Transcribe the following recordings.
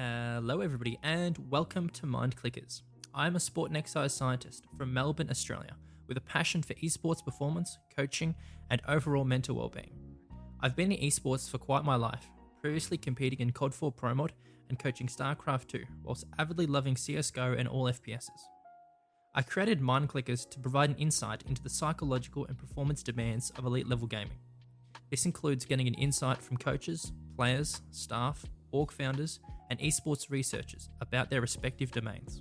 Hello, everybody, and welcome to Mind Clickers. I'm a sport and exercise scientist from Melbourne, Australia, with a passion for esports performance, coaching, and overall mental well-being. I've been in esports for quite my life, previously competing in COD 4 Pro Mod and coaching Starcraft 2, whilst avidly loving CSGO and all FPSs. I created Mind Clickers to provide an insight into the psychological and performance demands of elite level gaming. This includes getting an insight from coaches, players, staff, org founders, and esports researchers about their respective domains.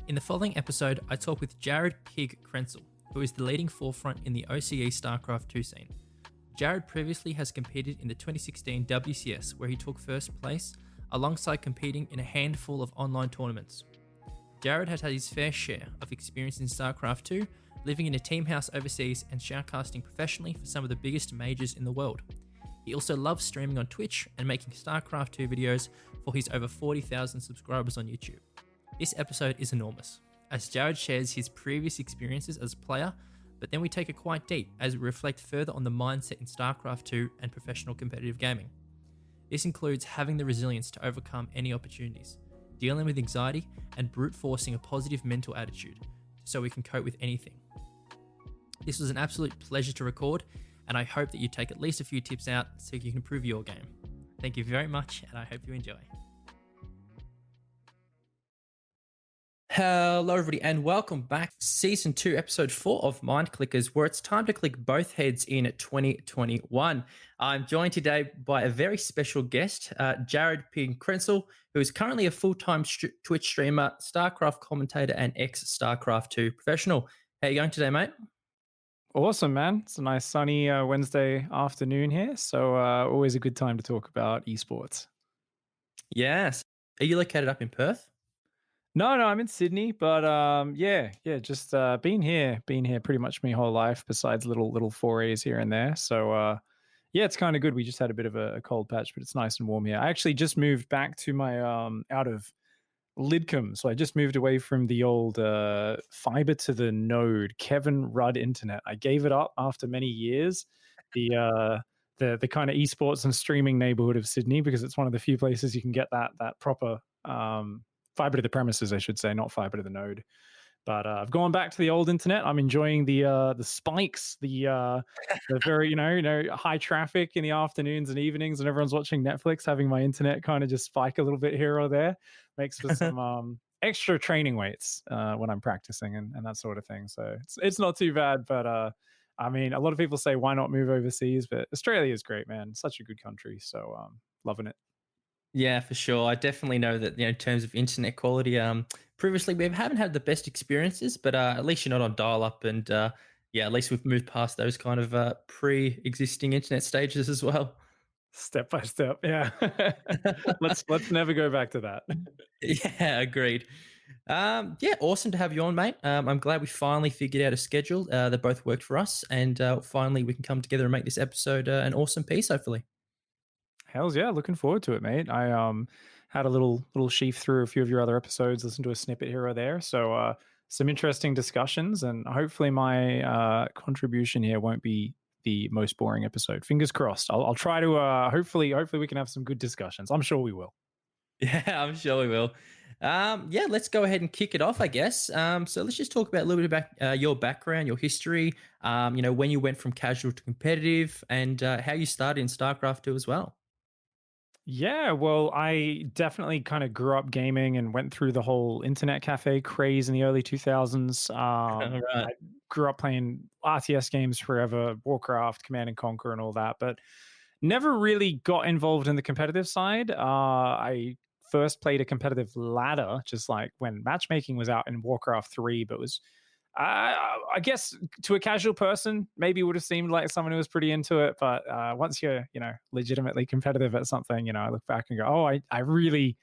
In the following episode, I talk with Jared "PiG" Krensel, who is the leading forefront in the OCE Starcraft 2 scene. Jared previously has competed in the 2016 WCS, where he took first place, alongside competing in a handful of online tournaments. Jared has had his fair share of experience in Starcraft 2, living in a team house overseas and shoutcasting professionally for some of the biggest majors in the world. He also loves streaming on Twitch and making Starcraft 2 videos for his over 40,000 subscribers on YouTube. This episode is enormous, as Jared shares his previous experiences as a player, but then we take it quite deep as we reflect further on the mindset in Starcraft 2 and professional competitive gaming. This includes having the resilience to overcome any opportunities, dealing with anxiety, and brute forcing a positive mental attitude so we can cope with anything. This was an absolute pleasure to record, and I hope that you take at least a few tips out so you can improve your game. Thank you very much, and I hope you enjoy. Hello, everybody, and welcome back to Season 2, Episode 4 of Mind Clickers, where it's time to click both heads in 2021. I'm joined today by a very special guest, Jared "PiG" Krensel, who is currently a full-time Twitch streamer, StarCraft commentator, and ex-StarCraft 2 professional. How are you going today, mate? Awesome, man. It's a nice sunny Wednesday afternoon here. So always a good time to talk about esports. Yes. Are you located up in Perth? No, I'm in Sydney, but just been here pretty much my whole life, besides little forays here and there. So it's kind of good. We just had a bit of a cold patch, but it's nice and warm here. I actually just moved back to my out of Lidcombe, so I just moved away from the old fiber to the node Kevin Rudd internet. I gave it up after many years. The kind of esports and streaming neighborhood of Sydney, because it's one of the few places you can get that proper fiber to the premises, I should say, not fiber to the node. But I've gone back to the old internet. I'm enjoying the spikes, the very high traffic in the afternoons and evenings, and everyone's watching Netflix. Having my internet kind of just spike a little bit here or there makes for some extra training weights when I'm practicing and that sort of thing. So it's not too bad. But I mean, a lot of people say, why not move overseas? But Australia is great, man. Such a good country. So loving it. Yeah, for sure. I definitely know that, in terms of internet quality, previously we haven't had the best experiences, but at least you're not on dial-up, and at least we've moved past those kind of pre-existing internet stages as well. Step by step, yeah. let's never go back to that. Yeah, agreed. Awesome to have you on, mate. I'm glad we finally figured out a schedule that both worked for us, and finally we can come together and make this episode an awesome piece, hopefully. Hells yeah, looking forward to it, mate. I had a little sheaf through a few of your other episodes, listened to a snippet here or there. So some interesting discussions, and hopefully my contribution here won't be the most boring episode. Fingers crossed. I'll try to hopefully we can have some good discussions. I'm sure we will. Yeah, I'm sure we will. Let's go ahead and kick it off, I guess. So let's just talk about a little bit about your background, your history, when you went from casual to competitive, and how you started in StarCraft 2 as well. Yeah, well, I definitely kind of grew up gaming and went through the whole internet cafe craze in the early 2000s. Right. I grew up playing RTS games forever, Warcraft, Command and Conquer, and all that, but never really got involved in the competitive side. I first played a competitive ladder, just like when matchmaking was out in Warcraft 3, but was I guess to a casual person, maybe would have seemed like someone who was pretty into it. But once you're, legitimately competitive at something, I look back and go, oh, I really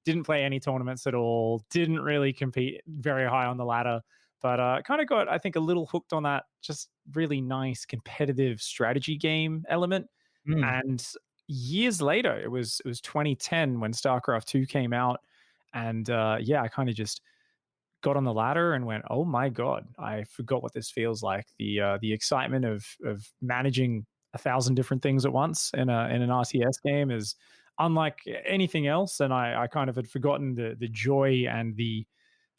didn't play any tournaments at all. Didn't really compete very high on the ladder, but kind of got, I think, a little hooked on that just really nice competitive strategy game element. And years later, it was 2010 when StarCraft 2 came out. And I kind of just got on the ladder and went, oh my God, I forgot what this feels like. The excitement of managing 1,000 different things at once in an RTS game is unlike anything else. And I kind of had forgotten the joy and the,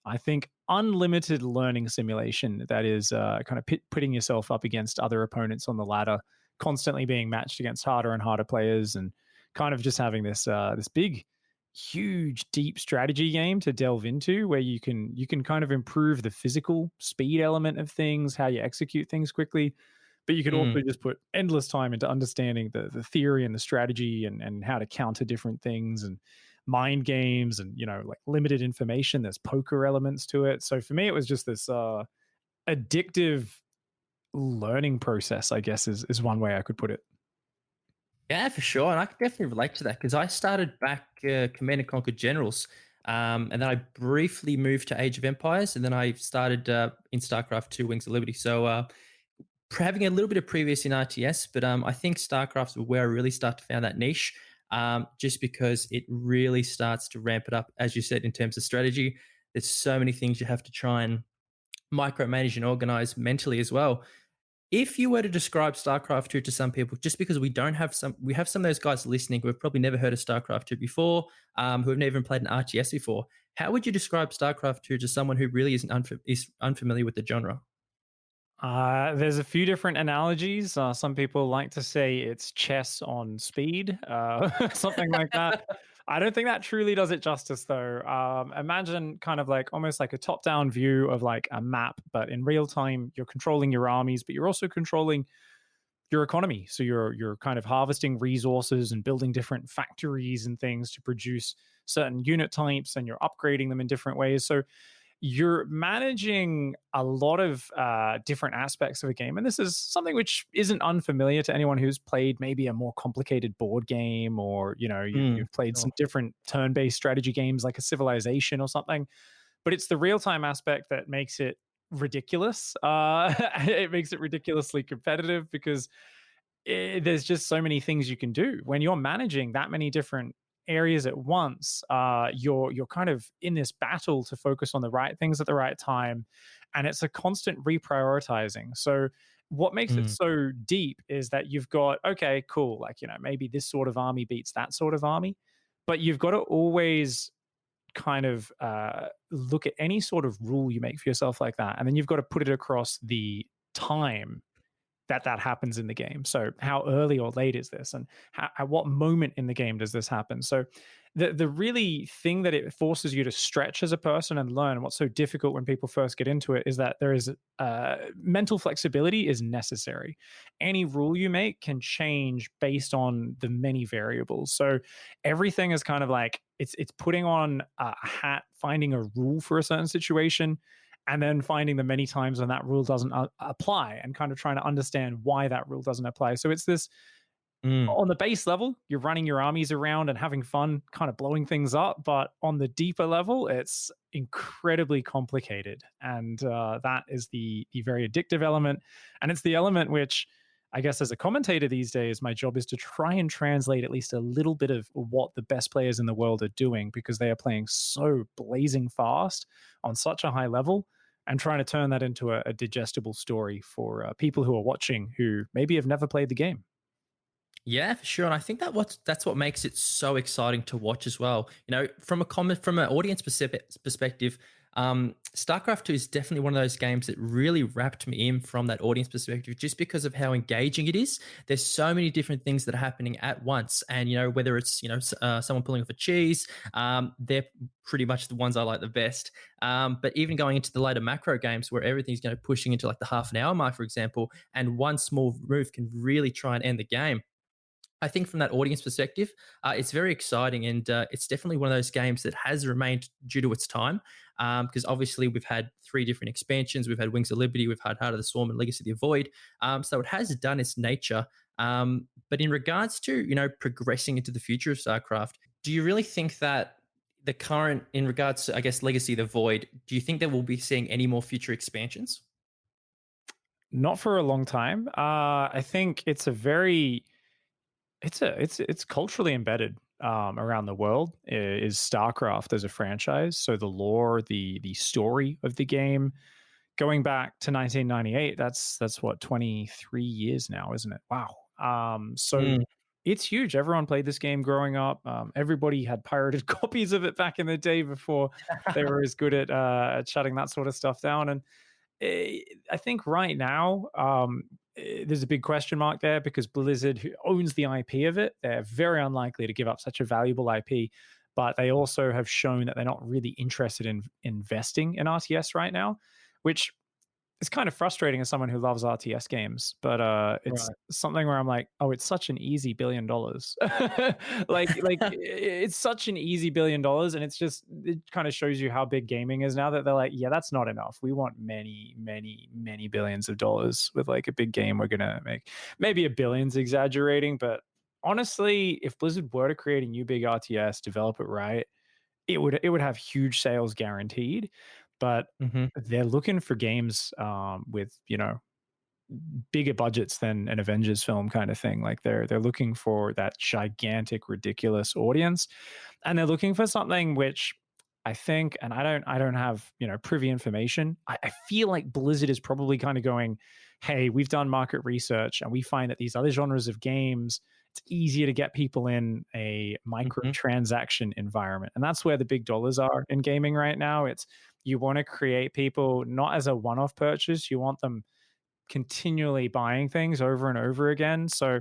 I think, unlimited learning simulation that is kind of putting yourself up against other opponents on the ladder, constantly being matched against harder and harder players, and kind of just having this big, huge, deep strategy game to delve into, where you can kind of improve the physical speed element of things, how you execute things quickly, but you could Mm. also just put endless time into understanding the theory and the strategy, and how to counter different things, and mind games, and like limited information. There's poker elements to it. So for me, it was just this addictive learning process, I guess, is one way I could put it. Yeah, for sure. And I can definitely relate to that because I started back Command and Conquer Generals. And then I briefly moved to Age of Empires. And then I started in StarCraft 2 Wings of Liberty. So having a little bit of previous in RTS, but I think StarCraft's where I really start to find that niche just because it really starts to ramp it up, as you said, in terms of strategy. There's so many things you have to try and micromanage and organize mentally as well. If you were to describe StarCraft 2 to some people, just because we have some of those guys listening who have probably never heard of StarCraft 2 before, who have never even played an RTS before, how would you describe StarCraft 2 to someone who really is unfamiliar with the genre? There's a few different analogies. Some people like to say it's chess on speed, something like that. I don't think that truly does it justice, though. Imagine kind of like almost like a top-down view of like a map, but in real time, you're controlling your armies, but you're also controlling your economy. So you're kind of harvesting resources and building different factories and things to produce certain unit types, and you're upgrading them in different ways. So you're managing a lot of different aspects of a game. And this is something which isn't unfamiliar to anyone who's played maybe a more complicated board game, or Mm, you've played sure. some different turn-based strategy games like a Civilization or something. But it's the real-time aspect that makes it ridiculous. It makes it ridiculously competitive because there's just so many things you can do when you're managing that many different areas at once. You're kind of in this battle to focus on the right things at the right time, and it's a constant reprioritizing. So what makes it Mm, so deep is that you've got, okay, cool, like maybe this sort of army beats that sort of army, but you've got to always kind of look at any sort of rule you make for yourself like that, and then you've got to put it across the time that happens in the game. So how early or late is this, and at what moment in the game does this happen? So the really thing that it forces you to stretch as a person and learn, what's so difficult when people first get into it, is that there is mental flexibility is necessary. Any rule you make can change based on the many variables. So everything is kind of like it's putting on a hat, finding a rule for a certain situation, and then finding the many times when that rule doesn't apply, and kind of trying to understand why that rule doesn't apply. So it's this, mm. on the base level, you're running your armies around and having fun, kind of blowing things up. But on the deeper level, it's incredibly complicated, and that is the very addictive element. And it's the element which, I guess, as a commentator these days, my job is to try and translate at least a little bit of what the best players in the world are doing, because they are playing so blazing fast on such a high level, and trying to turn that into a digestible story for people who are watching who maybe have never played the game. Yeah, for sure. And I think that's what makes it so exciting to watch as well. From an audience perspective, StarCraft 2 is definitely one of those games that really wrapped me in from that audience perspective, just because of how engaging it is. There's so many different things that are happening at once, and whether it's someone pulling off a cheese, they're pretty much the ones I like the best. But even going into the later macro games where everything's pushing into like the half an hour mark, for example, and one small move can really try and end the game. I think from that audience perspective, it's very exciting, and it's definitely one of those games that has remained due to its time. Because obviously we've had three different expansions, we've had Wings of Liberty, we've had Heart of the Swarm, and Legacy of the Void. So it has done its nature. But in regards to progressing into the future of StarCraft, do you really think that the current, in regards to, I guess, Legacy of the Void, do you think that we'll be seeing any more future expansions? Not for a long time. I think it's a very it's culturally embedded around the world. Is StarCraft as a franchise? So the lore, the story of the game, going back to 1998. That's what, 23 years now, isn't it? Wow. So Mm, it's huge. Everyone played this game growing up. Everybody had pirated copies of it back in the day before they were as good at shutting that sort of stuff down. And I think right now, there's a big question mark there because Blizzard, who owns the IP of it, they're very unlikely to give up such a valuable IP. But they also have shown that they're not really interested in investing in RTS right now, which is kind of frustrating as someone who loves RTS games. But it's Right. something where I'm like, oh, it's such an easy $1 billion. It's such an easy $1 billion, and it's just it kind of shows you how big gaming is now that they're like, yeah, that's not enough. We want many, many, many billions of dollars with like a big game we're gonna make. Maybe a billion's exaggerating, but honestly, if Blizzard were to create a new big RTS, develop it right, it would have huge sales guaranteed. But Hmm. they're looking for games with bigger budgets than an Avengers film kind of thing. Like they're looking for that gigantic, ridiculous audience, and they're looking for something which I think, and I don't have privy information. I feel like Blizzard is probably kind of going, hey, we've done market research and we find that these other genres of games, it's easier to get people in a Hmm. microtransaction environment, and that's where the big dollars are in gaming right now. It's you want to create people not as a one-off purchase, you want them continually buying things over and over again. So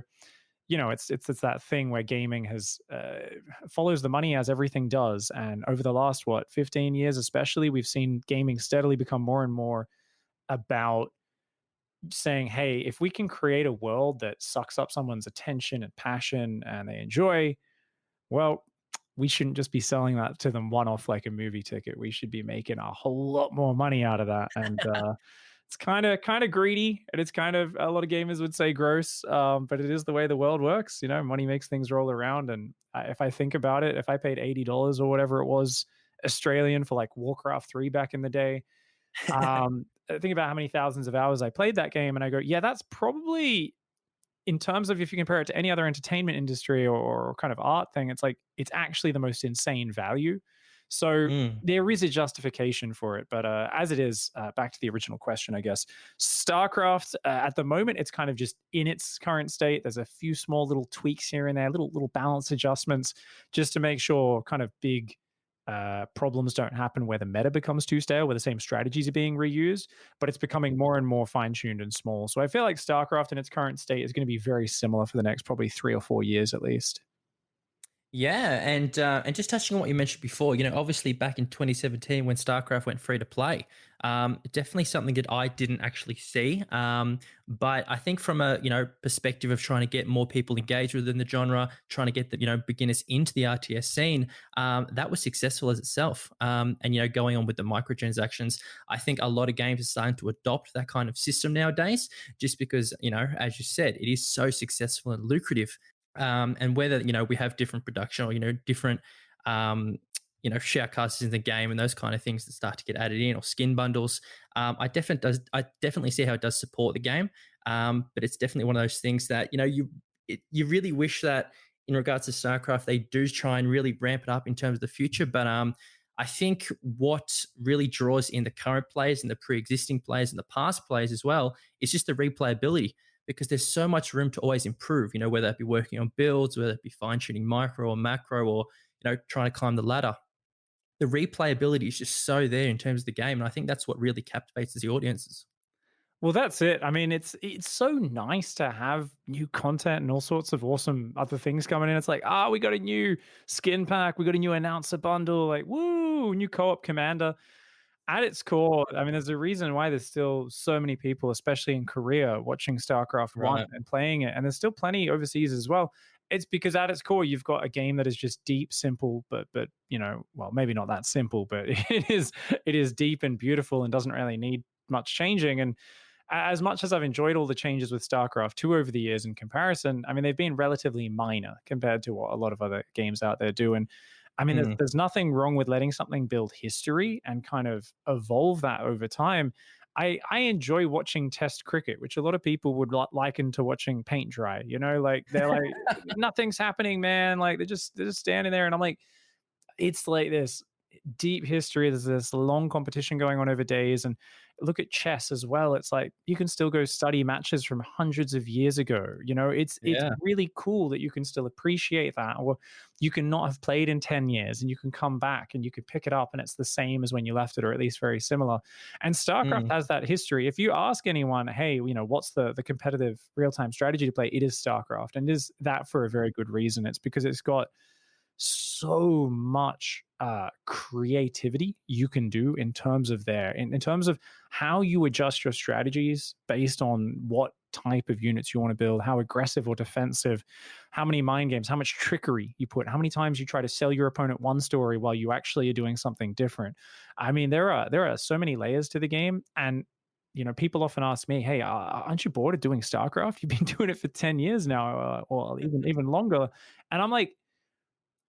it's that thing where gaming has follows the money as everything does. And over the last 15 years, especially, we've seen gaming steadily become more and more about saying, hey, if we can create a world that sucks up someone's attention and passion and they enjoy, well, we shouldn't just be selling that to them one off like a movie ticket. We should be making a whole lot more money out of that. And it's kind of greedy, and it's kind of, a lot of gamers would say, gross. But it is the way the world works. Money makes things roll around. And if I think about it, if I paid $80 or whatever it was Australian for like Warcraft 3 back in the day, I think about how many thousands of hours I played that game, and I go, yeah, that's probably, in terms of if you compare it to any other entertainment industry or kind of art thing, it's like it's actually the most insane value. So Mm. there is a justification for it, but as it is, back to the original question, I guess. Starcraft, at the moment, it's kind of just in its current state. There's a few small little tweaks here and there, little balance adjustments, just to make sure kind of big problems don't happen where the meta becomes too stale, where the same strategies are being reused, but it's becoming more and more fine tuned and small. So I feel like StarCraft in its current state is going to be very similar for the next probably 3 or 4 years at least. Yeah, and just touching on what you mentioned before, obviously back in 2017 when StarCraft went free to play, definitely something that I didn't actually see. But I think from a perspective of trying to get more people engaged within the genre, trying to get the beginners into the RTS scene, that was successful as itself. And going on with the microtransactions, I think a lot of games are starting to adopt that kind of system nowadays, just because as you said, it is so successful and lucrative. And whether we have different production or different shoutcasters in the game and those kind of things that start to get added in, or skin bundles, I definitely see how it does support the game. But it's definitely one of those things that you really wish that in regards to StarCraft they do try and really ramp it up in terms of the future. But I think what really draws in the current players and the pre-existing players and the past players as well is just the replayability, because there's so much room to always improve, whether it be working on builds, whether it be fine tuning micro or macro, or, trying to climb the ladder. The replayability is just so there in terms of the game. And I think that's what really captivates the audiences. Well, that's it. I mean, it's so nice to have new content and all sorts of awesome other things coming in. It's like, we got a new skin pack, we got a new announcer bundle, like, woo, new co-op commander. At its core, I mean, there's a reason why there's still so many people, especially in Korea, watching StarCraft 1 Right. and playing it. And there's still plenty overseas as well. It's because at its core, you've got a game that is just deep, simple, but well, maybe not that simple, but it is deep and beautiful and doesn't really need much changing. And as much as I've enjoyed all the changes with StarCraft 2 over the years in comparison, I mean, they've been relatively minor compared to what a lot of other games out there do. And I mean, there's, Mm. there's nothing wrong with letting something build history and kind of evolve that over time. I enjoy watching test cricket, which a lot of people would liken to watching paint dry. Like they're like, nothing's happening, man. Like they're just standing there, and I'm like, it's like this deep history. There's this long competition going on over days, and look at chess as well. It's like you can still go study matches from hundreds of years ago. It's Yeah. really cool that you can still appreciate that, or you can not have played in 10 years and you can come back and you can pick it up and it's the same as when you left it, or at least very similar. And StarCraft Mm. has that history. If you ask anyone, hey, what's the competitive real-time strategy to play, it is StarCraft, and it is that for a very good reason. It's because it's got so much creativity you can do in terms of in terms of how you adjust your strategies based on what type of units you want to build, how aggressive or defensive, how many mind games, how much trickery you put, how many times you try to sell your opponent one story while you actually are doing something different. I mean, there are so many layers to the game. And people often ask me, hey, aren't you bored of doing StarCraft? You've been doing it for 10 years now, or even longer. And I'm like,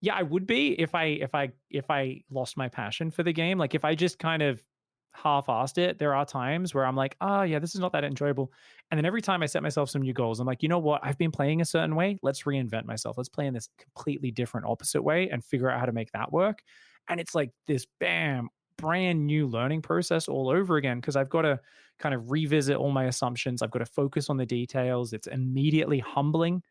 yeah, I would be if I lost my passion for the game. Like, if I just kind of half-assed it, there are times where I'm like, "Oh, yeah, this is not that enjoyable." And then every time I set myself some new goals, I'm like, "You know what? I've been playing a certain way. Let's reinvent myself. Let's play in this completely different opposite way and figure out how to make that work." And it's like this bam, brand new learning process all over again, because I've got to kind of revisit all my assumptions. I've got to focus on the details. It's immediately humbling,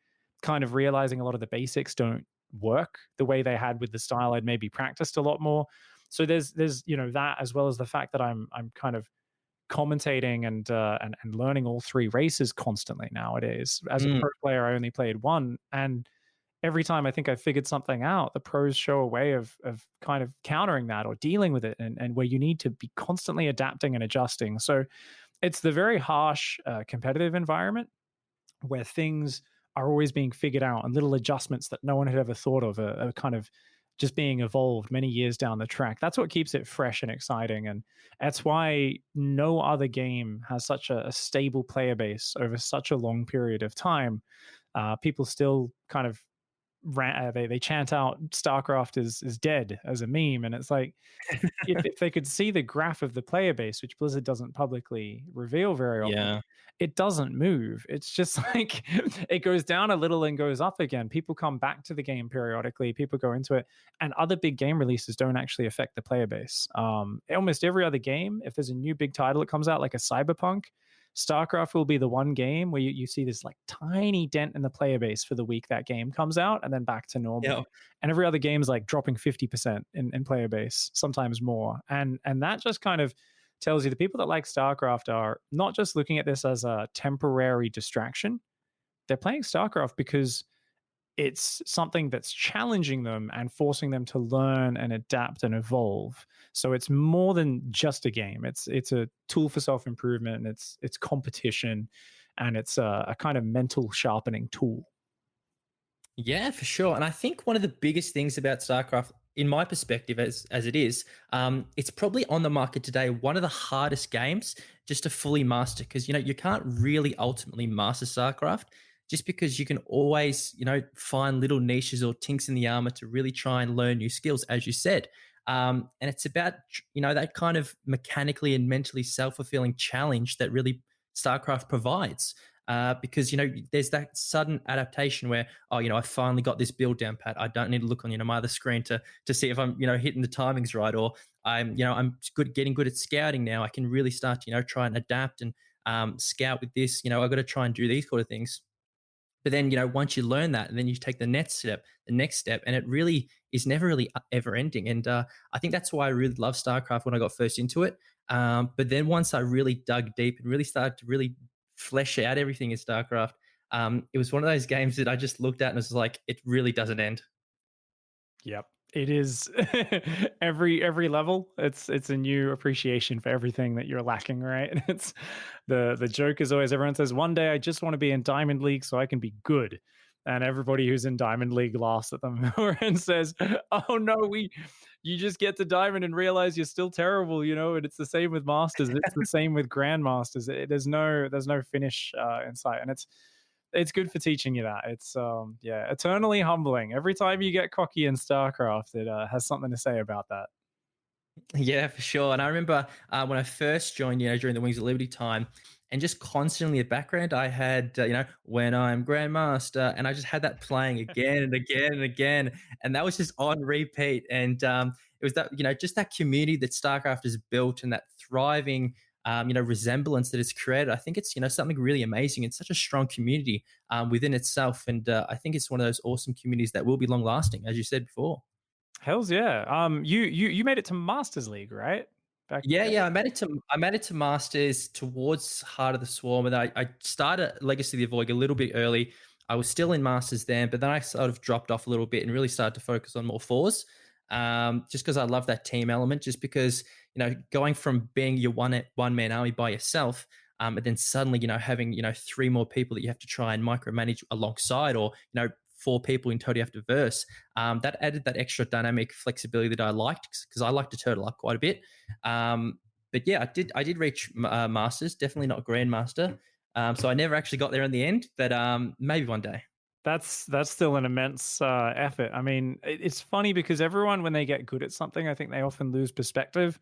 kind of realizing a lot of the basics don't work the way they had with the style I'd maybe practiced a lot more. So there's that, as well as the fact that I'm kind of commentating and learning all three races constantly nowadays. As a Mm. pro player, I only played one, and every time I think I figured something out, the pros show a way of kind of countering that or dealing with it, and where you need to be constantly adapting and adjusting. So it's the very harsh competitive environment where things are always being figured out, and little adjustments that no one had ever thought of are kind of just being evolved many years down the track. That's what keeps it fresh and exciting. And that's why no other game has such a stable player base over such a long period of time. People still kind of they chant out StarCraft is dead as a meme, and it's like, if they could see the graph of the player base, which Blizzard doesn't publicly reveal very often, Yeah. it doesn't move. It's just like it goes down a little and goes up again. People come back to the game periodically. People go into it, and other big game releases don't actually affect the player base. Almost every other game, if there's a new big title that comes out, like a Cyberpunk, StarCraft will be the one game where you see this like tiny dent in the player base for the week that game comes out, and then back to normal. Yeah. And every other game is like dropping 50% in player base, sometimes more. And that just kind of tells you the people that like StarCraft are not just looking at this as a temporary distraction. They're playing StarCraft because it's something that's challenging them and forcing them to learn and adapt and evolve. So it's more than just a game. It's a tool for self-improvement, and it's competition, and it's a kind of mental sharpening tool. Yeah, for sure. And I think one of the biggest things about StarCraft, in my perspective, as it is, it's probably on the market today one of the hardest games just to fully master, because you can't really ultimately master StarCraft just because you can always find little niches or tinks in the armor to really try and learn new skills, as you said. And it's about that kind of mechanically and mentally self-fulfilling challenge that really StarCraft provides. Because there's that sudden adaptation where I finally got this build down pat. I don't need to look on my other screen to see if I'm hitting the timings right, or I'm getting good at scouting now. I can really start to try and adapt and scout with this. I've got to try and do these sort of things. But then once you learn that, and then you take the next step, and it really is never really ever ending. And I think that's why I really love StarCraft when I got first into it. But then once I really dug deep and really started to really flesh out everything in StarCraft, it was one of those games that I just looked at and was like, it really doesn't end. Yep. It is every level. It's a new appreciation for everything that you're lacking, right? It's the joke is always, everyone says, one day I just want to be in Diamond League so I can be good. And everybody who's in Diamond League laughs at them and says, "Oh no, you just get to Diamond and realize you're still terrible, And it's the same with Masters. It's the same with Grandmasters. There's no finish in sight, and it's good for teaching you that. It's eternally humbling. Every time you get cocky in StarCraft, it has something to say about that. Yeah, for sure. And I remember when I first joined, during the Wings of Liberty time, and just constantly in the background, I had, when I'm Grandmaster, and I just had that playing again and again and again. And that was just on repeat. And it was that, just that community that StarCraft has built, and that thriving resemblance that it's created. I think it's something really amazing. It's such a strong community within itself, and I think it's one of those awesome communities that will be long lasting, as you said before. Hell's yeah. You made it to Masters League, right? Back Yeah, then? yeah. I made it to Masters towards Heart of the Swarm, and I started Legacy of the Void a little bit early. I was still in Masters then, but then I sort of dropped off a little bit and really started to focus on more fours. Just because I love that team element, just because going from being your one man army by yourself, and then suddenly having three more people that you have to try and micromanage alongside, or four people in total you have to verse. That added that extra dynamic flexibility that I liked, because I like to turtle up quite a bit. But yeah, I did reach Masters, definitely not Grandmaster. So I never actually got there in the end, but maybe one day. That's still an immense effort. I mean, it's funny because everyone, when they get good at something, I think they often lose perspective,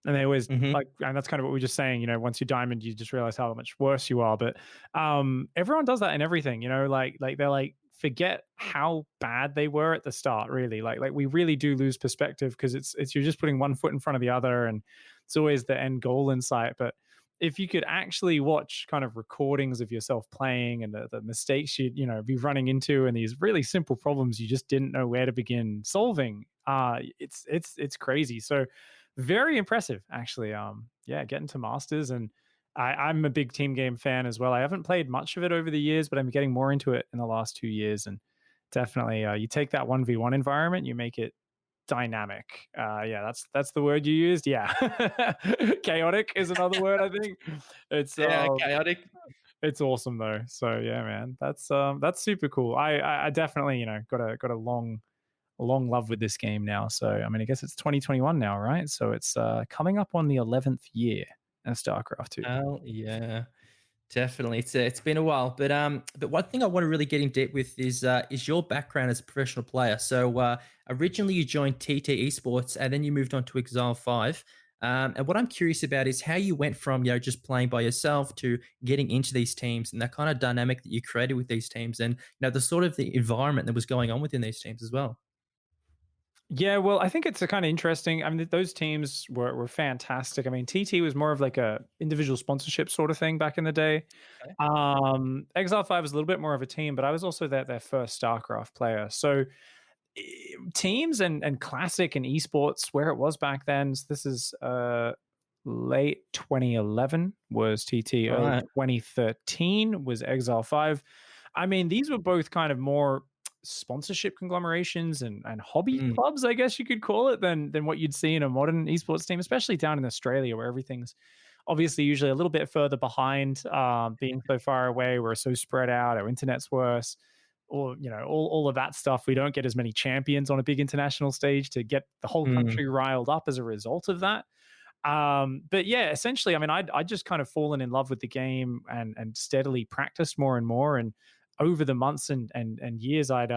and they always Hmm. like, and that's kind of what we were just saying. Once you're diamond, you just realize how much worse you are. But everyone does that in everything. Like they're like forget how bad they were at the start. Really, like we really do lose perspective because it's you're just putting one foot in front of the other, and it's always the end goal in sight. But if you could actually watch kind of recordings of yourself playing and the mistakes you'd be running into and these really simple problems you just didn't know where to begin solving, it's crazy. So very impressive, actually. Yeah, getting to Masters, and I'm a big team game fan as well. I haven't played much of it over the years, but I'm getting more into it in the last 2 years. And definitely, you take that 1v1 environment, you make it dynamic. Yeah, that's the word you used. Yeah, chaotic is another word. I think it's Yeah, chaotic. it's awesome though. So yeah, man, that's super cool. I definitely got a long love with this game now. So I mean, I guess it's 2021 now, right? So it's coming up on the 11th year of StarCraft 2. Oh yeah. Definitely, it's been a while, but one thing I want to really get in depth with is your background as a professional player. So originally you joined TT Esports, and then you moved on to Exile 5. And what I'm curious about is how you went from just playing by yourself to getting into these teams, and that kind of dynamic that you created with these teams, and the sort of the environment that was going on within these teams as well. Yeah, well, I think it's a kind of interesting. I mean, those teams were fantastic. I mean, TT was more of like a individual sponsorship sort of thing back in the day. Okay. Exile 5 was a little bit more of a team, but I was also their first StarCraft player. So teams and classic and esports where it was back then. So this is late 2011 was TT, early Right. 2013 was Exile 5. I mean, these were both kind of more sponsorship conglomerations and hobby Mm, clubs, I guess you could call it, than what you'd see in a modern esports team, especially down in Australia where everything's obviously usually a little bit further behind, being so far away. We're so spread out, our internet's worse, or all of that stuff. We don't get as many champions on a big international stage to get the whole mm, country riled up as a result of that. But yeah, essentially, I mean, I just kind of fallen in love with the game and steadily practiced more and more. And over the months and years, I'd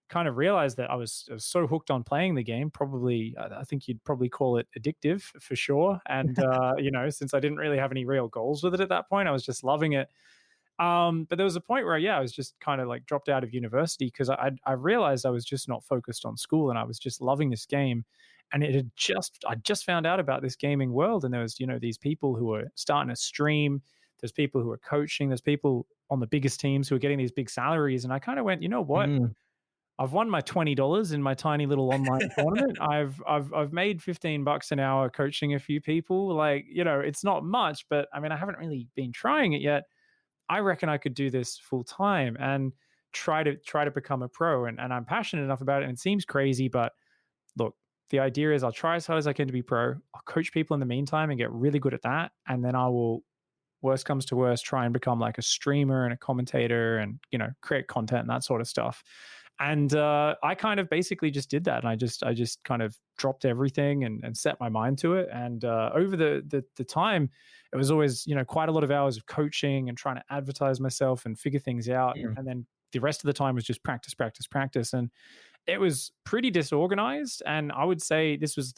kind of realized that I was so hooked on playing the game. Probably, I think you'd probably call it addictive for sure. And since I didn't really have any real goals with it at that point, I was just loving it. But there was a point where, yeah, I was just kind of like dropped out of university because I realized I was just not focused on school, and I was just loving this game. And I just found out about this gaming world, and there was these people who were starting to stream. There's people who are coaching. There's people on the biggest teams who are getting these big salaries, and I kind of went, you know what? mm, I've won my $20 in my tiny little online tournament. I've made $15 an hour coaching a few people. Like, it's not much, but I mean, I haven't really been trying it yet. I reckon I could do this full time and try to become a pro. And I'm passionate enough about it. And it seems crazy, but look, the idea is I'll try as hard as I can to be pro. I'll coach people in the meantime and get really good at that. And then I will, worst comes to worst, try and become like a streamer and a commentator and, create content and that sort of stuff. And I kind of basically just did that. And I just kind of dropped everything and set my mind to it. And over the time, it was always, quite a lot of hours of coaching and trying to advertise myself and figure things out. mm, And then the rest of the time was just practice, practice, practice. And it was pretty disorganized. And I would say this was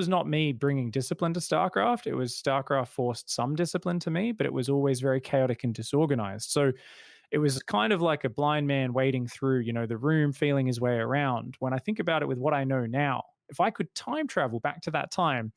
not me bringing discipline to StarCraft. It was StarCraft forced some discipline to me, but it was always very chaotic and disorganized. So it was kind of like a blind man wading through, the room, feeling his way around. When I think about it with what I know now, if I could time travel back to that time,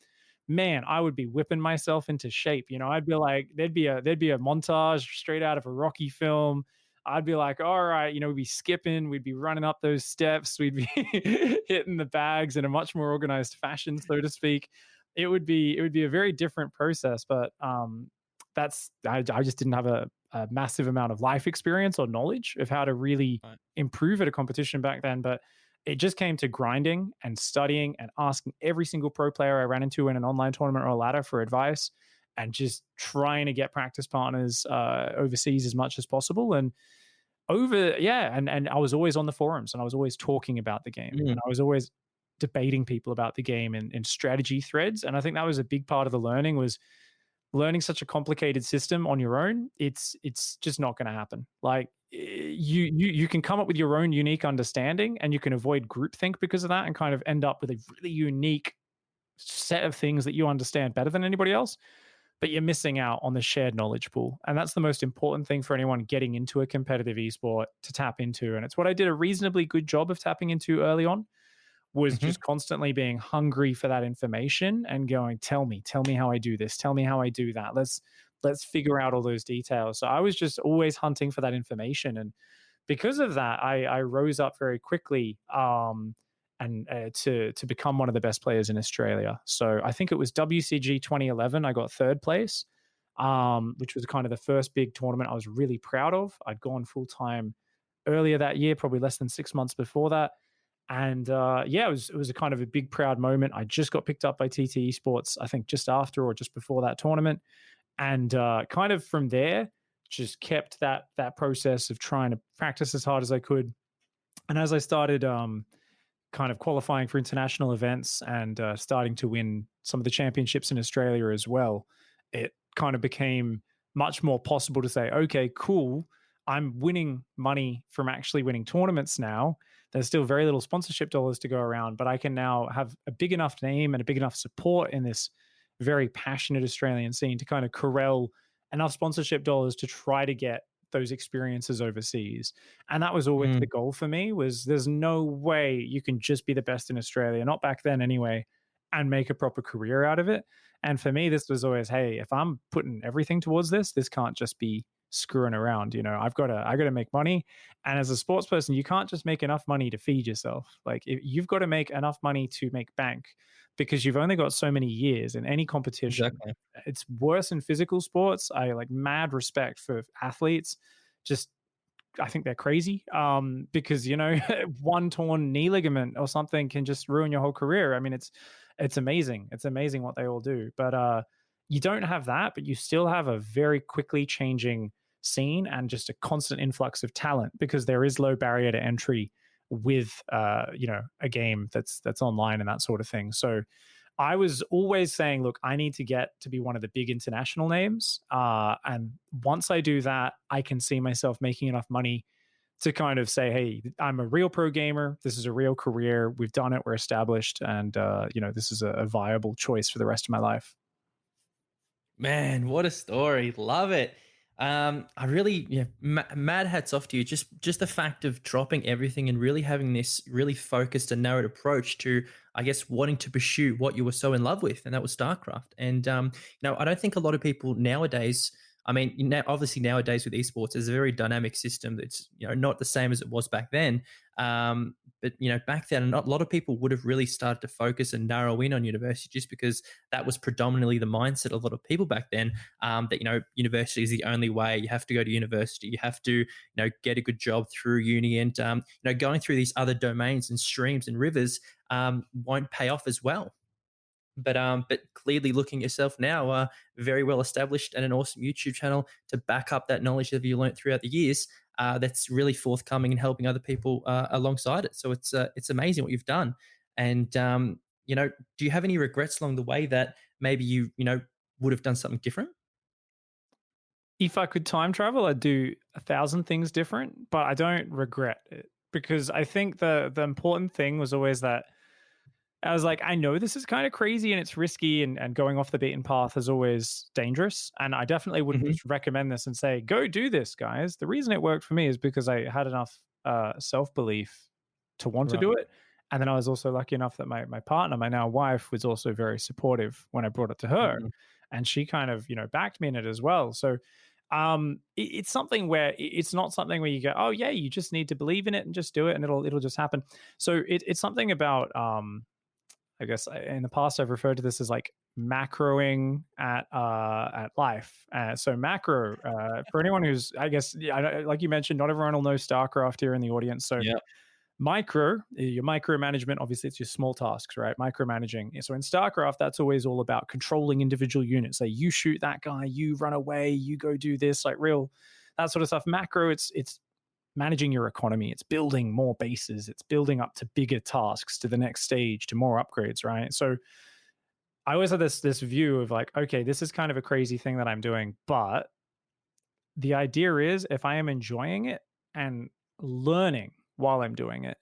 man, I would be whipping myself into shape. I'd be like, there'd be a montage straight out of a Rocky film. I'd be like, all right, we'd be skipping, we'd be running up those steps, we'd be hitting the bags in a much more organized fashion, so to speak. It would be a very different process, but I just didn't have a massive amount of life experience or knowledge of how to really Right. improve at a competition back then. But it just came to grinding and studying and asking every single pro player I ran into in an online tournament or a ladder for advice, and just trying to get practice partners overseas as much as possible. And and I was always on the forums, and I was always talking about the game, Mm. and I was always debating people about the game in strategy threads. And I think that was a big part of the learning, was learning such a complicated system on your own. It's just not going to happen. Like, you can come up with your own unique understanding, and you can avoid groupthink because of that, and kind of end up with a really unique set of things that you understand better than anybody else, but you're missing out on the shared knowledge pool. And that's the most important thing for anyone getting into a competitive esport to tap into. And it's what I did a reasonably good job of tapping into early on, was Hmm. just constantly being hungry for that information and going, tell me how I do this, tell me how I do that. Let's figure out all those details. So I was just always hunting for that information. And because of that, I rose up very quickly, and to become one of the best players in Australia. So I think it was WCG 2011. I got third place, which was kind of the first big tournament I was really proud of. I'd gone full time earlier that year, probably less than 6 months before that. And yeah, it was a kind of a big proud moment. I just got picked up by Tt Esports, I think just after or just before that tournament, and kind of from there, just kept that process of trying to practice as hard as I could. And as I started kind of qualifying for international events, and starting to win some of the championships in Australia as well, it kind of became much more possible to say, okay, cool, I'm winning money from actually winning tournaments now. There's still very little sponsorship dollars to go around, but I can now have a big enough name and a big enough support in this very passionate Australian scene to kind of corral enough sponsorship dollars to try to get those experiences overseas. And that was always the Mm. goal for me, was there's no way you can just be the best in Australia, not back then anyway, and make a proper career out of it. And for me, this was always, hey, if I'm putting everything towards this can't just be screwing around. I got to make money. And as a sports person, you can't just make enough money to feed yourself. Like, you've got to make enough money to make bank, because you've only got so many years in any competition. Exactly. It's worse in physical sports. I like mad respect for athletes. Just, I think they're crazy, because one torn knee ligament or something can just ruin your whole career. I mean, it's amazing. It's amazing what they all do. But you don't have that, but you still have a very quickly changing scene and just a constant influx of talent, because there is low barrier to entry with a game that's online and that sort of thing. So I was always saying, look, I need to get to be one of the big international names. And once I do that, I can see myself making enough money to kind of say, hey, I'm a real pro gamer. This is a real career. We've done it. We're established. And, this is a viable choice for the rest of my life. Man, what a story! Love it. I really, yeah, mad hats off to you. Just the fact of dropping everything and really having this really focused and narrowed approach to, I guess, wanting to pursue what you were so in love with, and that was StarCraft. And I don't think a lot of people nowadays. I mean, obviously nowadays with esports, it's a very dynamic system that's not the same as it was back then. But back then, not a lot of people would have really started to focus and narrow in on university, just because that was predominantly the mindset of a lot of people back then. That university is the only way. You have to go to university. You have to get a good job through uni, and going through these other domains and streams and rivers won't pay off as well. But clearly, looking at yourself now, very well established and an awesome YouTube channel to back up that knowledge that you learned throughout the years. That's really forthcoming and helping other people alongside it. So it's amazing what you've done. And do you have any regrets along the way that maybe you would have done something different? If I could time travel, I'd do 1,000 things different, but I don't regret it, because I think the important thing was always that I was like, I know this is kind of crazy and it's risky, and going off the beaten path is always dangerous. And I definitely wouldn't Hmm. just recommend this and say, go do this, guys. The reason it worked for me is because I had enough self belief to want to do Right. it. And then I was also lucky enough that my partner, my now wife, was also very supportive when I brought it to her, Mhm. and she kind of backed me in it as well. So it's something where it's not something where you go, oh yeah, you just need to believe in it and just do it and it'll just happen. So it's something about I guess in the past I've referred to this as like macroing at life. So macro for anyone who's, I guess, yeah, like you mentioned, not everyone will know Starcraft here in the audience. So Yeah. your micromanagement, obviously it's your small tasks, right? Micromanaging. So in StarCraft, that's always all about controlling individual units. Like you shoot that guy, you run away, you go do this, like real that sort of stuff. Macro, it's managing your economy, it's building more bases, it's building up to bigger tasks, to the next stage, to more upgrades, right? So I always had this view of like, okay, this is kind of a crazy thing that I'm doing, but the idea is if I am enjoying it and learning while I'm doing it,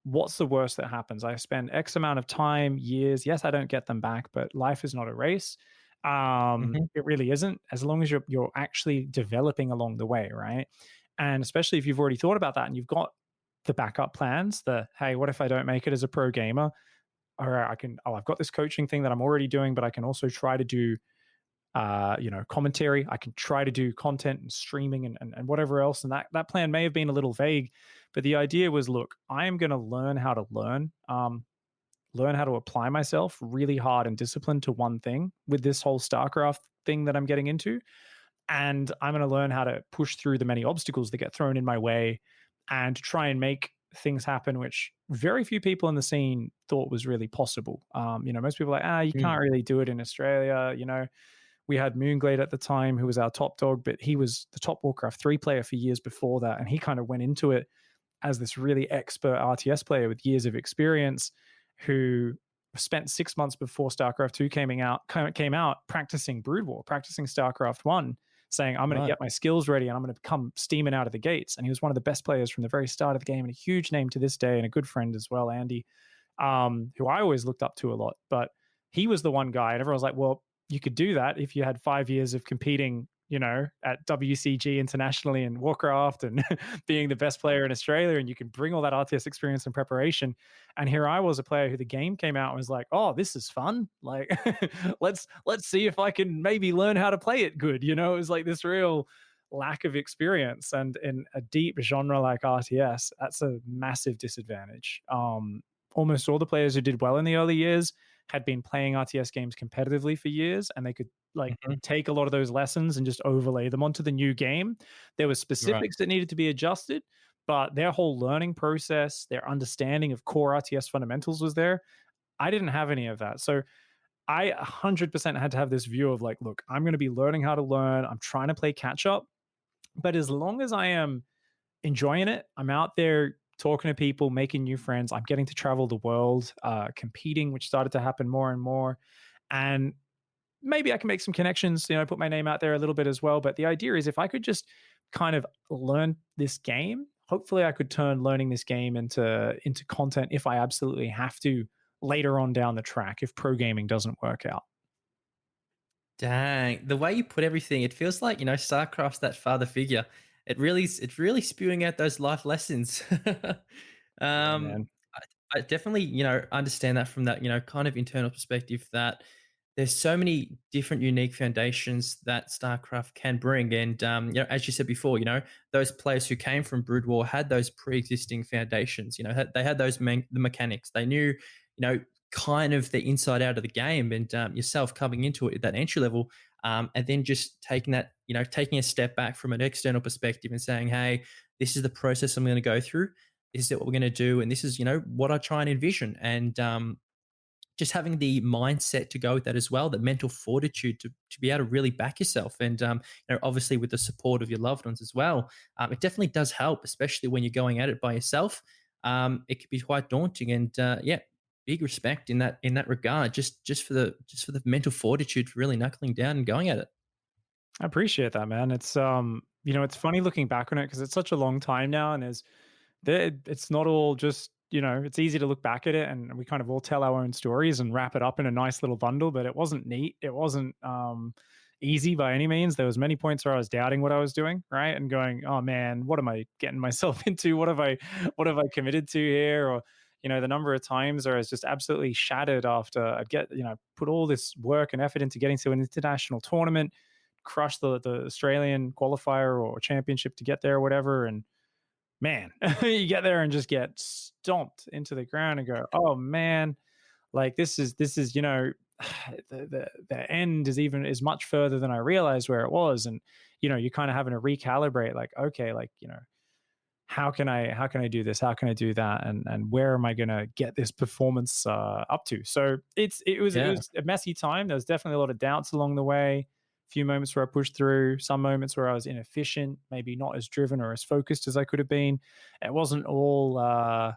what's the worst that happens? I spend X amount of time, years. Yes, I don't get them back, but life is not a race. Mhm. It really isn't. As long as you're actually developing along the way, right? And especially if you've already thought about that and you've got the backup plans, the hey, what if I don't make it as a pro gamer? All right, I've got this coaching thing that I'm already doing, but I can also try to do commentary. I can try to do content and streaming and whatever else. And that plan may have been a little vague, but the idea was, look, I am going to learn how to learn how to apply myself really hard and disciplined to one thing with this whole StarCraft thing that I'm getting into. And I'm going to learn how to push through the many obstacles that get thrown in my way and try and make things happen, which very few people in the scene thought was really possible. Most people are like, you Mm. can't really do it in Australia. We had Moonglade at the time, who was our top dog, but he was the top Warcraft 3 player for years before that. And he kind of went into it as this really expert RTS player with years of experience who spent 6 months before StarCraft 2 came out practicing Brood War, practicing StarCraft 1, saying, I'm going to Right. get my skills ready and I'm going to come steaming out of the gates. And he was one of the best players from the very start of the game and a huge name to this day and a good friend as well, Andy, who I always looked up to a lot. But he was the one guy, and everyone was like, well, you could do that if you had 5 years of competing, at WCG internationally in Warcraft and being the best player in Australia, and you can bring all that RTS experience and preparation. And here I was, a player who the game came out and was like, oh, this is fun. Like, let's see if I can maybe learn how to play it good. It was like this real lack of experience, and in a deep genre like RTS, that's a massive disadvantage. Almost all the players who did well in the early years had been playing RTS games competitively for years, and they could like Mhm. take a lot of those lessons and just overlay them onto the new game. There were Right. specifics that needed to be adjusted, but their whole learning process, their understanding of core RTS fundamentals was there. I didn't have any of that. So I 100% had to have this view of like, look, I'm going to be learning how to learn. I'm trying to play catch up. But as long as I am enjoying it. I'm out there talking to people, making new friends. I'm getting to travel the world, competing, which started to happen more and more. And maybe I can make some connections, put my name out there a little bit as well. But the idea is if I could just kind of learn this game, hopefully I could turn learning this game into content if I absolutely have to later on down the track if pro gaming doesn't work out. Dang, the way you put everything, it feels like StarCraft's that father figure. It's really spewing out those life lessons. Yeah, um, man. I definitely understand that from that kind of internal perspective that there's so many different unique foundations that StarCraft can bring, and as you said before, those players who came from Brood War had those pre-existing foundations. They had the mechanics. They knew kind of the inside out of the game, and yourself coming into it at that entry level, and then just taking that, taking a step back from an external perspective and saying, hey, this is the process I'm going to go through. This is what we're going to do, and this is what I try and envision, and just having the mindset to go with that as well, the mental fortitude to be able to really back yourself, and obviously with the support of your loved ones as well. It definitely does help, especially when you're going at it by yourself. It can be quite daunting, and yeah, big respect in that regard. Just for the mental fortitude for really knuckling down and going at it. I appreciate that, man. It's funny looking back on it because it's such a long time now, and it's not all just, it's easy to look back at it and we kind of all tell our own stories and wrap it up in a nice little bundle, but it wasn't neat. It wasn't easy by any means. There was many points where I was doubting what I was doing, right? And going, oh man, what am I getting myself into? What have I committed to here? Or The number of times where I was just absolutely shattered after I'd put all this work and effort into getting to an international tournament, crush the Australian qualifier or championship to get there or whatever. And man, you get there and just get stomped into the ground and go, oh man, like this is the end is much further than I realized where it was. And you're kind of having to recalibrate, like, okay, like, how can I do this? How can I do that? And where am I going to get this performance up to? So it was a messy time. There was definitely a lot of doubts along the way. A few moments where I pushed through, some moments where I was inefficient, maybe not as driven or as focused as I could have been. It wasn't all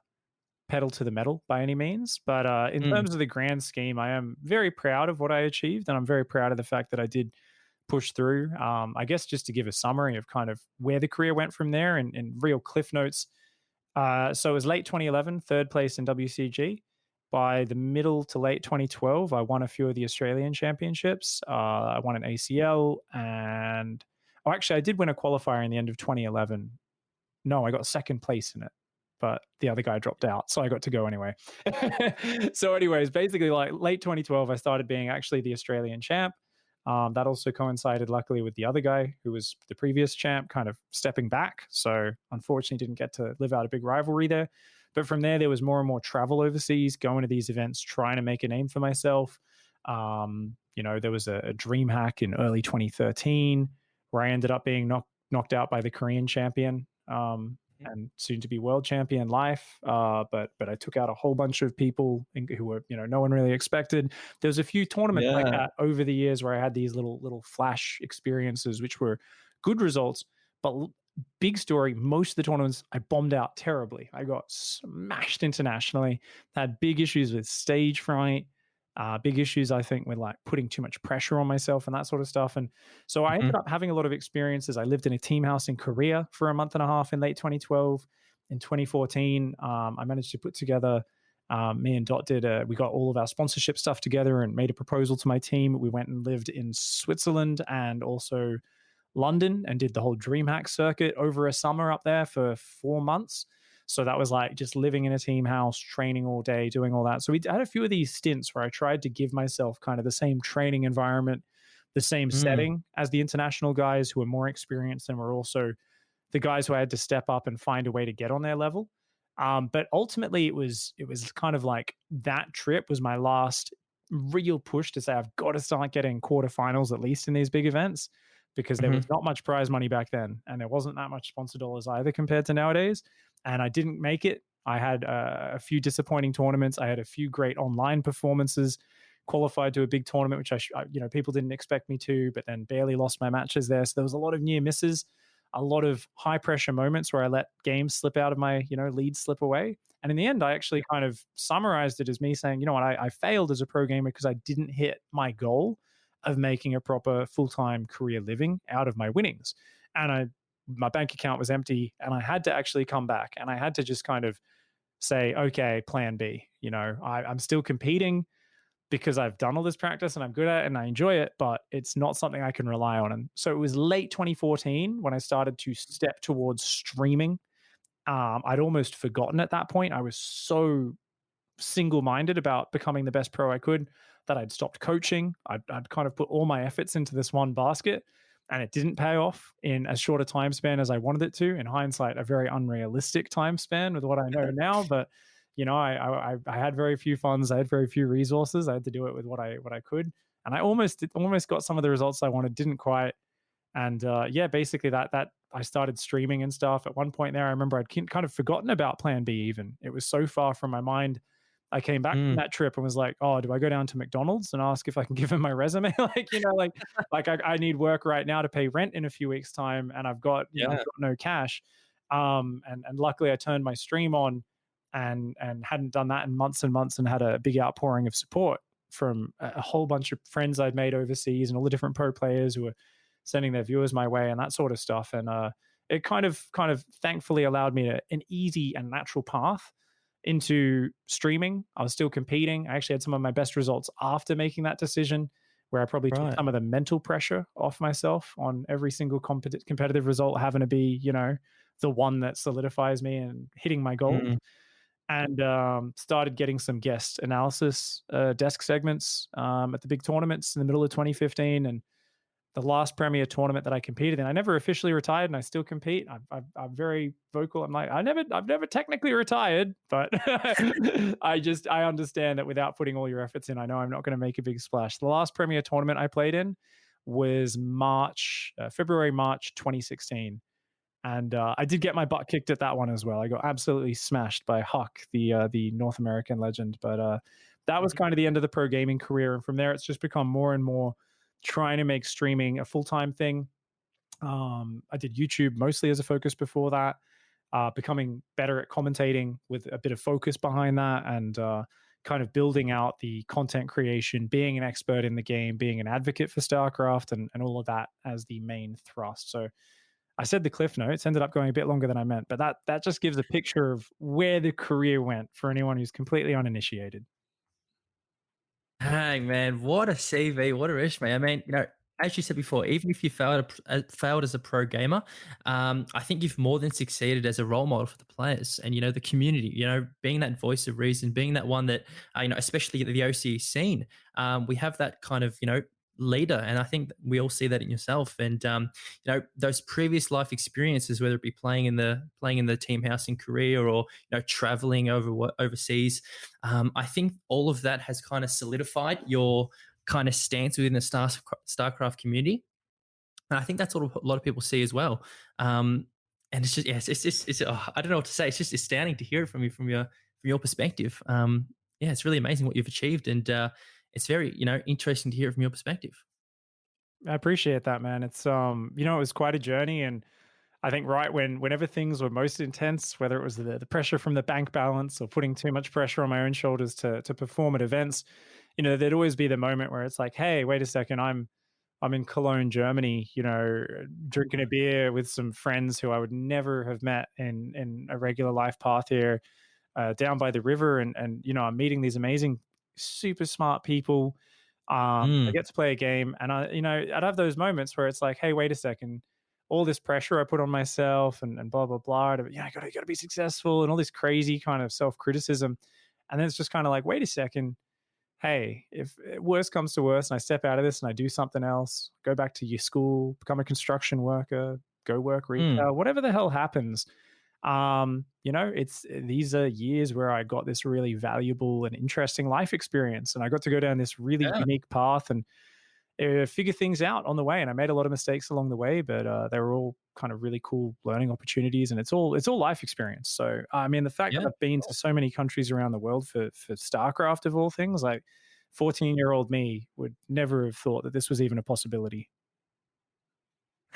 pedal to the metal by any means, but in terms of the grand scheme, I am very proud of what I achieved, and I'm very proud of the fact that I did push through. I guess just to give a summary of kind of where the career went from there in real cliff notes. So it was late 2011, third place in WCG. By the middle to late 2012, I won a few of the Australian championships. I won an ACL, and actually, I did win a qualifier in the end of 2011. No, I got second place in it, but the other guy dropped out, so I got to go anyway. So anyways, basically like late 2012, I started being actually the Australian champ. That also coincided luckily with the other guy who was the previous champ kind of stepping back. So unfortunately didn't get to live out a big rivalry there. But from there was more and more travel overseas, going to these events, trying to make a name for myself. There was a dream hack in early 2013 where I ended up being knocked out by the Korean champion. And soon to be world champion life. But I took out a whole bunch of people who were, no one really expected. There was a few tournaments like that over the years where I had these little flash experiences, which were good results. But big story, most of the tournaments I bombed out terribly. I got smashed internationally, had big issues with stage fright, big issues, I think, with like putting too much pressure on myself and that sort of stuff. And so I ended up having a lot of experiences. I lived in a team house in Korea for a month and a half in late 2012. In 2014, I managed to put together, me and Dot we got all of our sponsorship stuff together and made a proposal to my team. We went and lived in Switzerland and also London and did the whole DreamHack circuit over a summer up there for 4 months. So that was like just living in a team house, training all day, doing all that. So we had a few of these stints where I tried to give myself kind of the same training environment, the same setting as the international guys who were more experienced and were also the guys who I had to step up and find a way to get on their level. But ultimately it was kind of like that trip was my last real push to say, I've got to start getting quarterfinals, at least in these big events, because there was not much prize money back then. And there wasn't that much sponsor dollars either compared to nowadays. And I didn't make it. I had a few disappointing tournaments. I had a few great online performances, qualified to a big tournament, which people didn't expect me to, but then barely lost my matches there. So there was a lot of near misses, a lot of high pressure moments where I let games slip out of my, leads slip away. And in the end, I actually kind of summarized it as me saying, you know what, I failed as a pro gamer because I didn't hit my goal of making a proper full-time career living out of my winnings. And my bank account was empty and I had to actually come back and I had to just kind of say, okay, plan B. I'm still competing because I've done all this practice and I'm good at it and I enjoy it, but it's not something I can rely on. And so it was late 2014 when I started to step towards streaming. I'd almost forgotten at that point. I was so single-minded about becoming the best pro I could that I'd stopped coaching. I'd kind of put all my efforts into this one basket and it didn't pay off in as short a time span as I wanted it to. In hindsight, a very unrealistic time span with what I know now, but I had very few funds. I had very few resources. I had to do it with what I could. And I almost got some of the results I wanted, didn't quite. And basically that I started streaming and stuff. At one point there, I remember I'd kind of forgotten about plan B even. It was so far from my mind. I came back from that trip and was like, oh, do I go down to McDonald's and ask if I can give him my resume? I need work right now to pay rent in a few weeks' time and I've got, I've got no cash. And luckily I turned my stream on and hadn't done that in months and months and had a big outpouring of support from a whole bunch of friends I'd made overseas and all the different pro players who were sending their viewers my way and that sort of stuff. And it kind of thankfully allowed me an easy and natural path into streaming. I was still competing. I actually had some of my best results after making that decision, where I probably took some of the mental pressure off myself on every single competitive result having to be, the one that solidifies me and hitting my goal. and started getting some guest analysis desk segments at the big tournaments in the middle of 2015. And the last Premier tournament that I competed in, I never officially retired, and I still compete. I'm very vocal. I'm like, I've never technically retired, but I understand that without putting all your efforts in, I know I'm not going to make a big splash. The last Premier tournament I played in was February, March 2016. And I did get my butt kicked at that one as well. I got absolutely smashed by Huck, the North American legend. But that was kind of the end of the pro gaming career, and from there, it's just become more and more trying to make streaming a full time thing. I did YouTube mostly as a focus before that, becoming better at commentating with a bit of focus behind that, and kind of building out the content creation, being an expert in the game, being an advocate for StarCraft, and all of that as the main thrust. So I said the cliff notes ended up going a bit longer than I meant, but that just gives a picture of where the career went for anyone who's completely uninitiated. Dang, man, what a CV, what a resume. I mean, as you said before, even if you failed as a pro gamer, I think you've more than succeeded as a role model for the players and the community. Being that voice of reason, being that one that especially the OC scene, we have that kind of leader, and I think we all see that in yourself. And those previous life experiences, whether it be playing in the team house in Korea or traveling overseas, I think all of that has kind of solidified your kind of stance within the StarCraft community. And I think that's what a lot of people see as well. And it's just, yes, I don't know what to say. It's just astounding to hear it from you, from your perspective. Yeah, it's really amazing what you've achieved. And it's very, interesting to hear it from your perspective. I appreciate that, man. It's it was quite a journey, and I think right whenever things were most intense, whether it was the pressure from the bank balance or putting too much pressure on my own shoulders to perform at events, there'd always be the moment where it's like, hey, wait a second, I'm in Cologne, Germany, drinking a beer with some friends who I would never have met in a regular life path here, down by the river, and I'm meeting these amazing, super smart people. I Mm, get to play a game, and I'd have those moments where it's like, hey, wait a second, all this pressure I put on myself, and blah blah blah. I gotta be successful, and all this crazy kind of self criticism, and then it's just kind of like, wait a second, hey, if worst comes to worst, and I step out of this and I do something else, go back to your school, become a construction worker, go work mm. retail, whatever the hell happens, it's these are years where I got this really valuable and interesting life experience, and I got to go down this really Yeah. unique path and figure things out on the way. And I made a lot of mistakes along the way, but they were all kind of really cool learning opportunities, and it's all life experience. So I mean, the fact that Yeah. I've been to so many countries around the world for StarCraft of all things, like 14-year-old me would never have thought that this was even a possibility.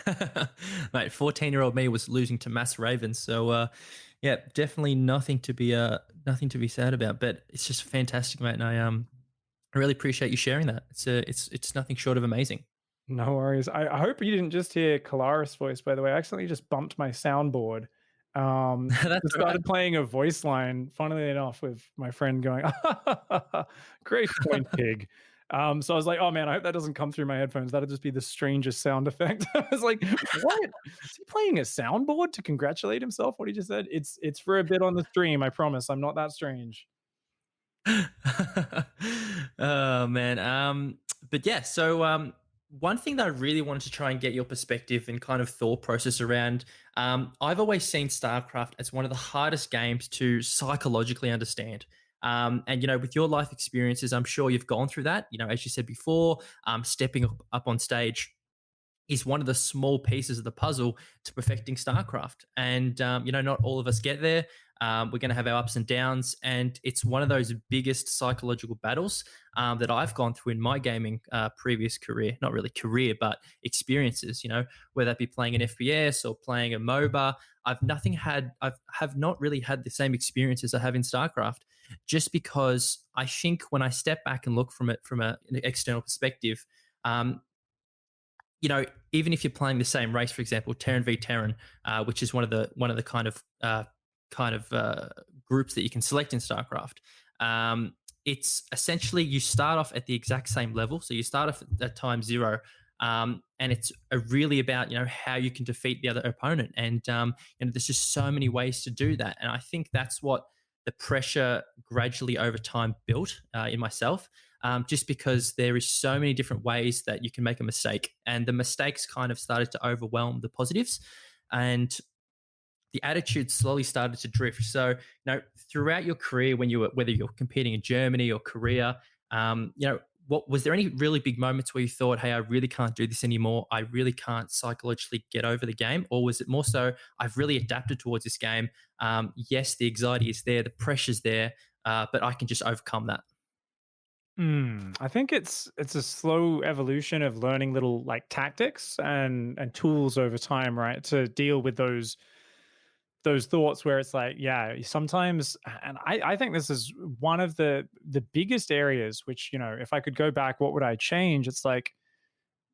Mate, 14-year-old me was losing to Mass Ravens. So yeah, definitely nothing to be sad about. But it's just fantastic, mate. And I really appreciate you sharing that. It's nothing short of amazing. No worries. I hope you didn't just hear Kalaris' voice, by the way. I accidentally just bumped my soundboard. That's Just all right. started playing a voice line, funnily enough, with my friend going, great point, pig. So I was like, oh man, I hope that doesn't come through my headphones. That'll just be the strangest sound effect. I was like, what? Is he playing a soundboard to congratulate himself? What he just said? It's for a bit on the stream, I promise. I'm not that strange. Oh man. But yeah, so one thing that I really wanted to try and get your perspective and kind of thought process around, I've always seen StarCraft as one of the hardest games to psychologically understand. And with your life experiences, I'm sure you've gone through that. As you said before, stepping up on stage is one of the small pieces of the puzzle to perfecting StarCraft. And, not all of us get there. We're going to have our ups and downs. And it's one of those biggest psychological battles that I've gone through in my gaming previous career. Not really career, but experiences, whether that be playing an FPS or playing a MOBA. I've not really had the same experiences I have in StarCraft, just because I think when I step back and look from it from an external perspective, um, even if you're playing the same race, for example, Terran v Terran, which is one of the kind of groups that you can select in StarCraft. It's essentially you start off at the exact same level, so you start off at time zero, and it's really about how you can defeat the other opponent, and there's just so many ways to do that, and I think that's what the pressure gradually over time built in myself, just because there is so many different ways that you can make a mistake, and the mistakes kind of started to overwhelm the positives, and the attitude slowly started to drift. So, throughout your career, when you were, whether you're competing in Germany or Korea, what was there any really big moments where you thought, "Hey, I really can't do this anymore. I really can't psychologically get over the game," or was it more so, "I've really adapted towards this game. Yes, the anxiety is there, the pressure's there, but I can just overcome that." I think it's a slow evolution of learning little like tactics and tools over time, right? To deal with those thoughts where it's like, yeah, sometimes, and I think this is one of the biggest areas, which, if I could go back, what would I change? It's like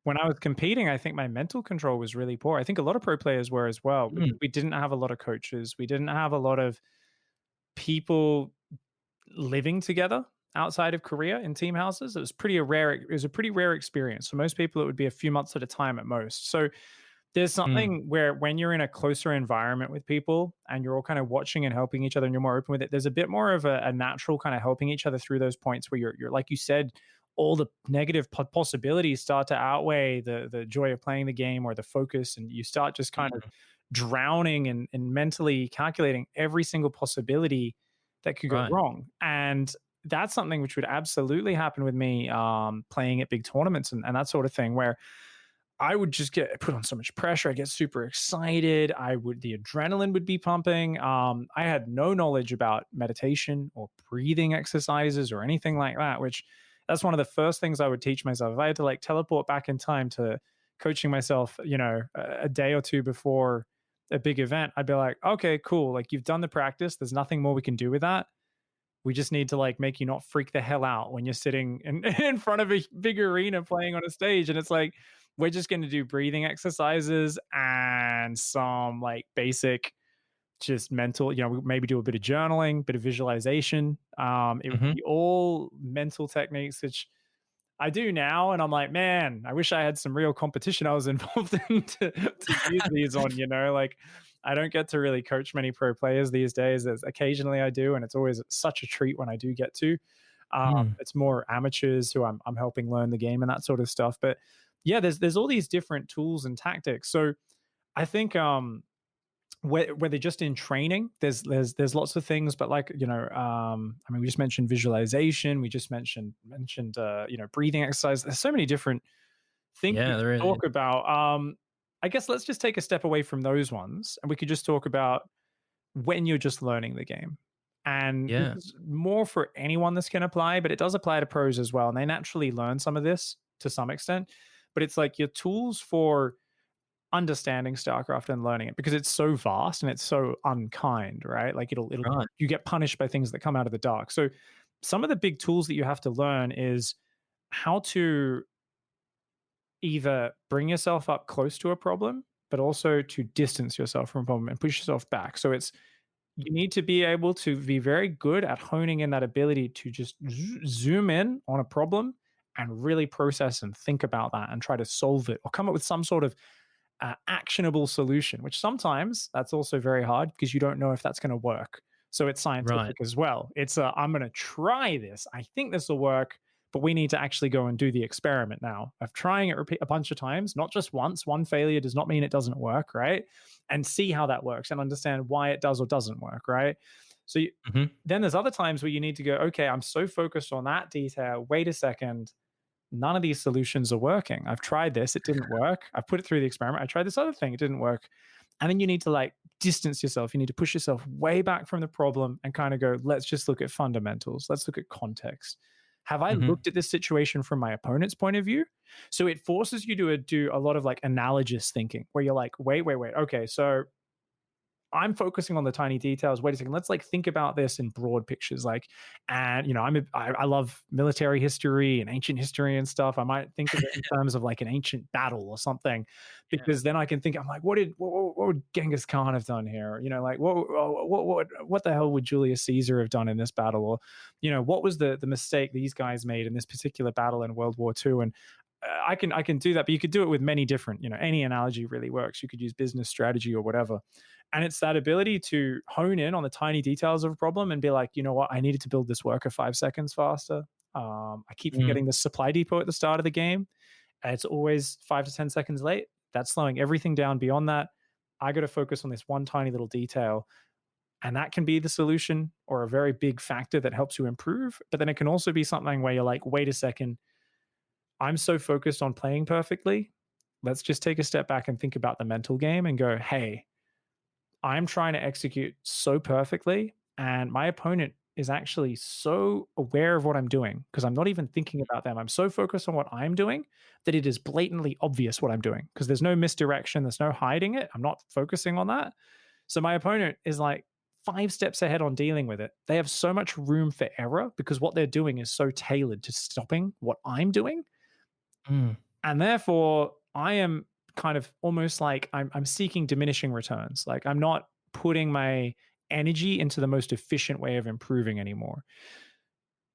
when I was competing, I think my mental control was really poor. I think a lot of pro players were as well. Mm, We didn't have a lot of coaches. We didn't have a lot of people living together outside of Korea in team houses. It was a pretty rare experience. For most people, it would be a few months at a time at most. So there's mm, something where when you're in a closer environment with people and you're all kind of watching and helping each other and you're more open with it, there's a bit more of a natural kind of helping each other through those points where you're like you said, all the negative possibilities start to outweigh the joy of playing the game or the focus, and you start just kind of mm. drowning and mentally calculating every single possibility that could go Right. wrong. And that's something which would absolutely happen with me playing at big tournaments and that sort of thing, where I would just get put on so much pressure. I get super excited. The adrenaline would be pumping. I had no knowledge about meditation or breathing exercises or anything like that, which that's one of the first things I would teach myself. If I had to like teleport back in time to coaching myself, a day or two before a big event, I'd be like, okay, cool. Like you've done the practice. There's nothing more we can do with that. We just need to like make you not freak the hell out when you're sitting in, in front of a big arena playing on a stage. And it's like, we're just going to do breathing exercises and some like basic, just mental, maybe do a bit of journaling, bit of visualization. It would Hmm. be all mental techniques, which I do now. And I'm like, man, I wish I had some real competition I was involved in to use these on, like I don't get to really coach many pro players these days. Occasionally I do, and it's always such a treat when I do get to. Mm. It's more amateurs who I'm helping learn the game and that sort of stuff. But yeah, there's all these different tools and tactics. So I think whether just in training, there's lots of things, but like I mean, we just mentioned visualization, we just mentioned breathing exercise. There's so many different things we Yeah, could there is. talk about. I guess let's just take a step away from those ones, and we could just talk about when you're just learning the game. And this Yeah. is more for anyone this can apply, but it does apply to pros as well. And they naturally learn some of this to some extent. But it's like your tools for understanding StarCraft and learning it, because it's so vast and it's so unkind, right? Like it'll Right. you get punished by things that come out of the dark. So some of the big tools that you have to learn is how to either bring yourself up close to a problem, but also to distance yourself from a problem and push yourself back. So it's you need to be able to be very good at honing in that ability to just zoom in on a problem and really process and think about that and try to solve it or come up with some sort of actionable solution, which sometimes that's also very hard because you don't know if that's going to work. So it's Right. scientific as well. It's I'm going to try this. I think this will work, but we need to actually go and do the experiment now of trying it a bunch of times, not just once. One failure does not mean it doesn't work, right? And see how that works and understand why it does or doesn't work, right? So Hmm. then there's other times where you need to go, okay, I'm so focused on that detail. Wait a second, none of these solutions are working. I've tried this, it didn't work. I put it through the experiment. I tried this other thing, it didn't work. And then you need to like distance yourself. You need to push yourself way back from the problem and kind of go, let's just look at fundamentals. Let's look at context. Have I Hmm. looked at this situation from my opponent's point of view? So it forces you to do a lot of like analogous thinking where you're like, wait. Okay, so I'm focusing on the tiny details. Wait a second. Let's like think about this in broad pictures. Like, and I love military history and ancient history and stuff. I might think of it in terms of like an ancient battle or something, Yeah. because then I can think. I'm like, what would Genghis Khan have done here? Like what the hell would Julius Caesar have done in this battle? Or, what was the mistake these guys made in this particular battle in World War II? And I can do that, but you could do it with many different. Any analogy really works. You could use business strategy or whatever. And it's that ability to hone in on the tiny details of a problem and be like, you know what, I needed to build this worker 5 seconds faster. I keep Mm. forgetting the supply depot at the start of the game. And it's always 5 to 10 seconds late. That's slowing everything down beyond that. I got to focus on this one tiny little detail. And that can be the solution or a very big factor that helps you improve. But then it can also be something where you're like, wait a second, I'm so focused on playing perfectly. Let's just take a step back and think about the mental game and go, hey, I'm trying to execute so perfectly. And my opponent is actually so aware of what I'm doing because I'm not even thinking about them. I'm so focused on what I'm doing that it is blatantly obvious what I'm doing because there's no misdirection, there's no hiding it. I'm not focusing on that. So my opponent is like 5 steps ahead on dealing with it. They have so much room for error because what they're doing is so tailored to stopping what I'm doing. Mm. And therefore, I am kind of almost like I'm seeking diminishing returns. Like I'm not putting my energy into the most efficient way of improving anymore.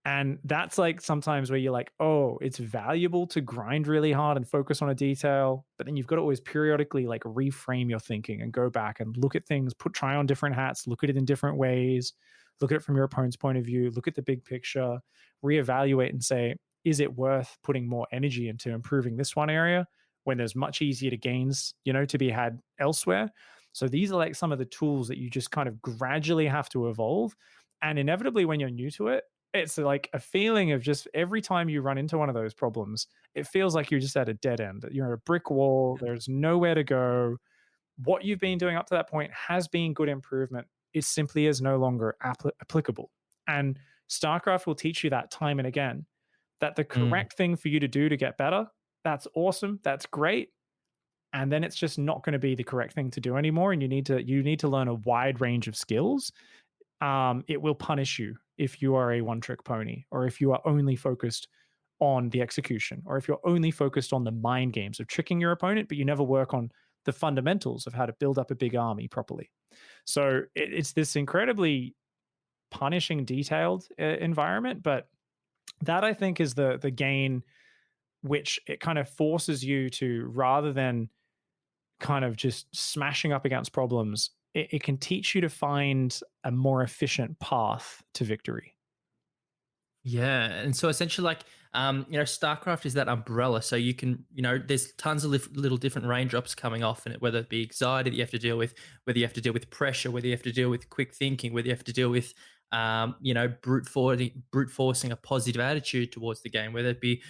And that's like sometimes where you're like, oh, it's valuable to grind really hard and focus on a detail, but then you've got to always periodically like reframe your thinking and go back and look at things, try on different hats, look at it in different ways, look at it from your opponent's point of view, look at the big picture, reevaluate and say, is it worth putting more energy into improving this one area when there's much easier to gains, to be had elsewhere? So these are like some of the tools that you just kind of gradually have to evolve. And inevitably, when you're new to it, it's like a feeling of just every time you run into one of those problems, it feels like you're just at a dead end. You're at a brick wall. There's nowhere to go. What you've been doing up to that point has been good improvement. It simply is no longer applicable. And StarCraft will teach you that time and again that the Mm. correct thing for you to do to get better, that's awesome. That's great. And then it's just not going to be the correct thing to do anymore. And you need to learn a wide range of skills. It will punish you if you are a one trick pony or if you are only focused on the execution or if you're only focused on the mind games of tricking your opponent, but you never work on the fundamentals of how to build up a big army properly. So it's this incredibly punishing, detailed environment, but that I think is the gain, which it kind of forces you to, rather than kind of just smashing up against problems, it can teach you to find a more efficient path to victory. Yeah, and so essentially, like, StarCraft is that umbrella, so you can, there's tons of little different raindrops coming off in it, whether it be anxiety that you have to deal with, whether you have to deal with pressure, whether you have to deal with quick thinking, whether you have to deal with, brute forcing a positive attitude towards the game, whether it be,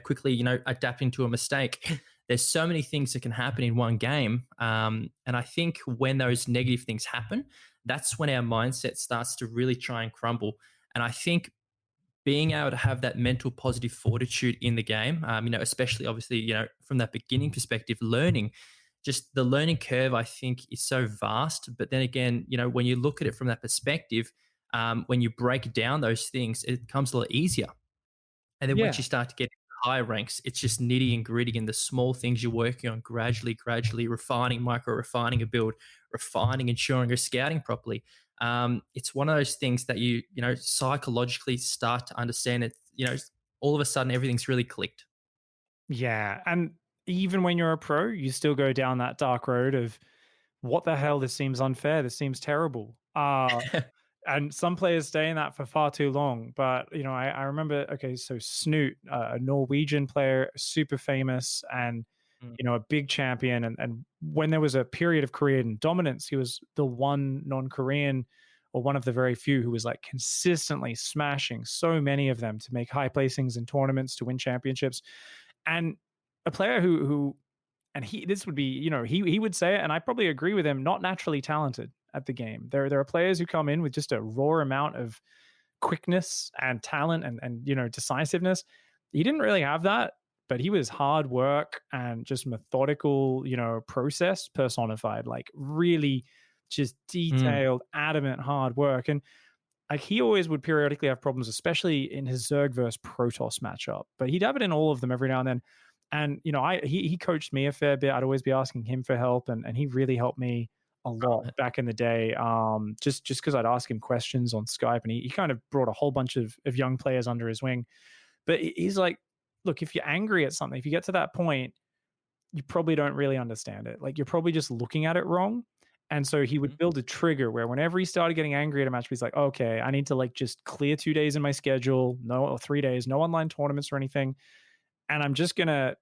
quickly, adapting to a mistake. There's so many things that can happen in one game, and I think when those negative things happen, that's when our mindset starts to really try and crumble. And I think being able to have that mental positive fortitude in the game, especially obviously, from that beginning perspective, just the learning curve, I think, is so vast. But then again, when you look at it from that perspective, when you break down those things, it becomes a lot easier. And then once Yeah. you start to get higher ranks, it's just nitty and gritty and the small things you're working on, gradually refining, micro refining a build, refining, ensuring you're scouting properly. It's one of those things that you psychologically start to understand it. All of a sudden everything's really clicked. Yeah. And even when you're a pro, you still go down that dark road of what the hell? This seems unfair. This seems terrible. And some players stay in that for far too long. But I remember, okay, so Snoot, a Norwegian player, super famous and Mm. a big champion. And when there was a period of Korean dominance, he was the one non-Korean or one of the very few who was like consistently smashing so many of them to make high placings in tournaments to win championships. And a player who and this would be, he would say it, and I probably agree with him, not naturally talented at the game. There are players who come in with just a raw amount of quickness and talent and decisiveness. He didn't really have that, but he was hard work and just methodical, process personified, like really just Mm. detailed, adamant hard work. And like he always would periodically have problems, especially in his Zerg versus Protoss matchup. But he'd have it in all of them every now and then. And he coached me a fair bit. I'd always be asking him for help, and he really helped me a lot Right. back in the day. Just because I'd ask him questions on Skype, and he kind of brought a whole bunch of young players under his wing. But he's like, look, if you're angry at something, if you get to that point, you probably don't really understand it. Like you're probably just looking at it wrong. And so he would Mhm. build a trigger where whenever he started getting angry at a match, he's like, okay, I need to like just clear 2 days in my schedule, no, or 3 days, no online tournaments or anything. And I'm just going to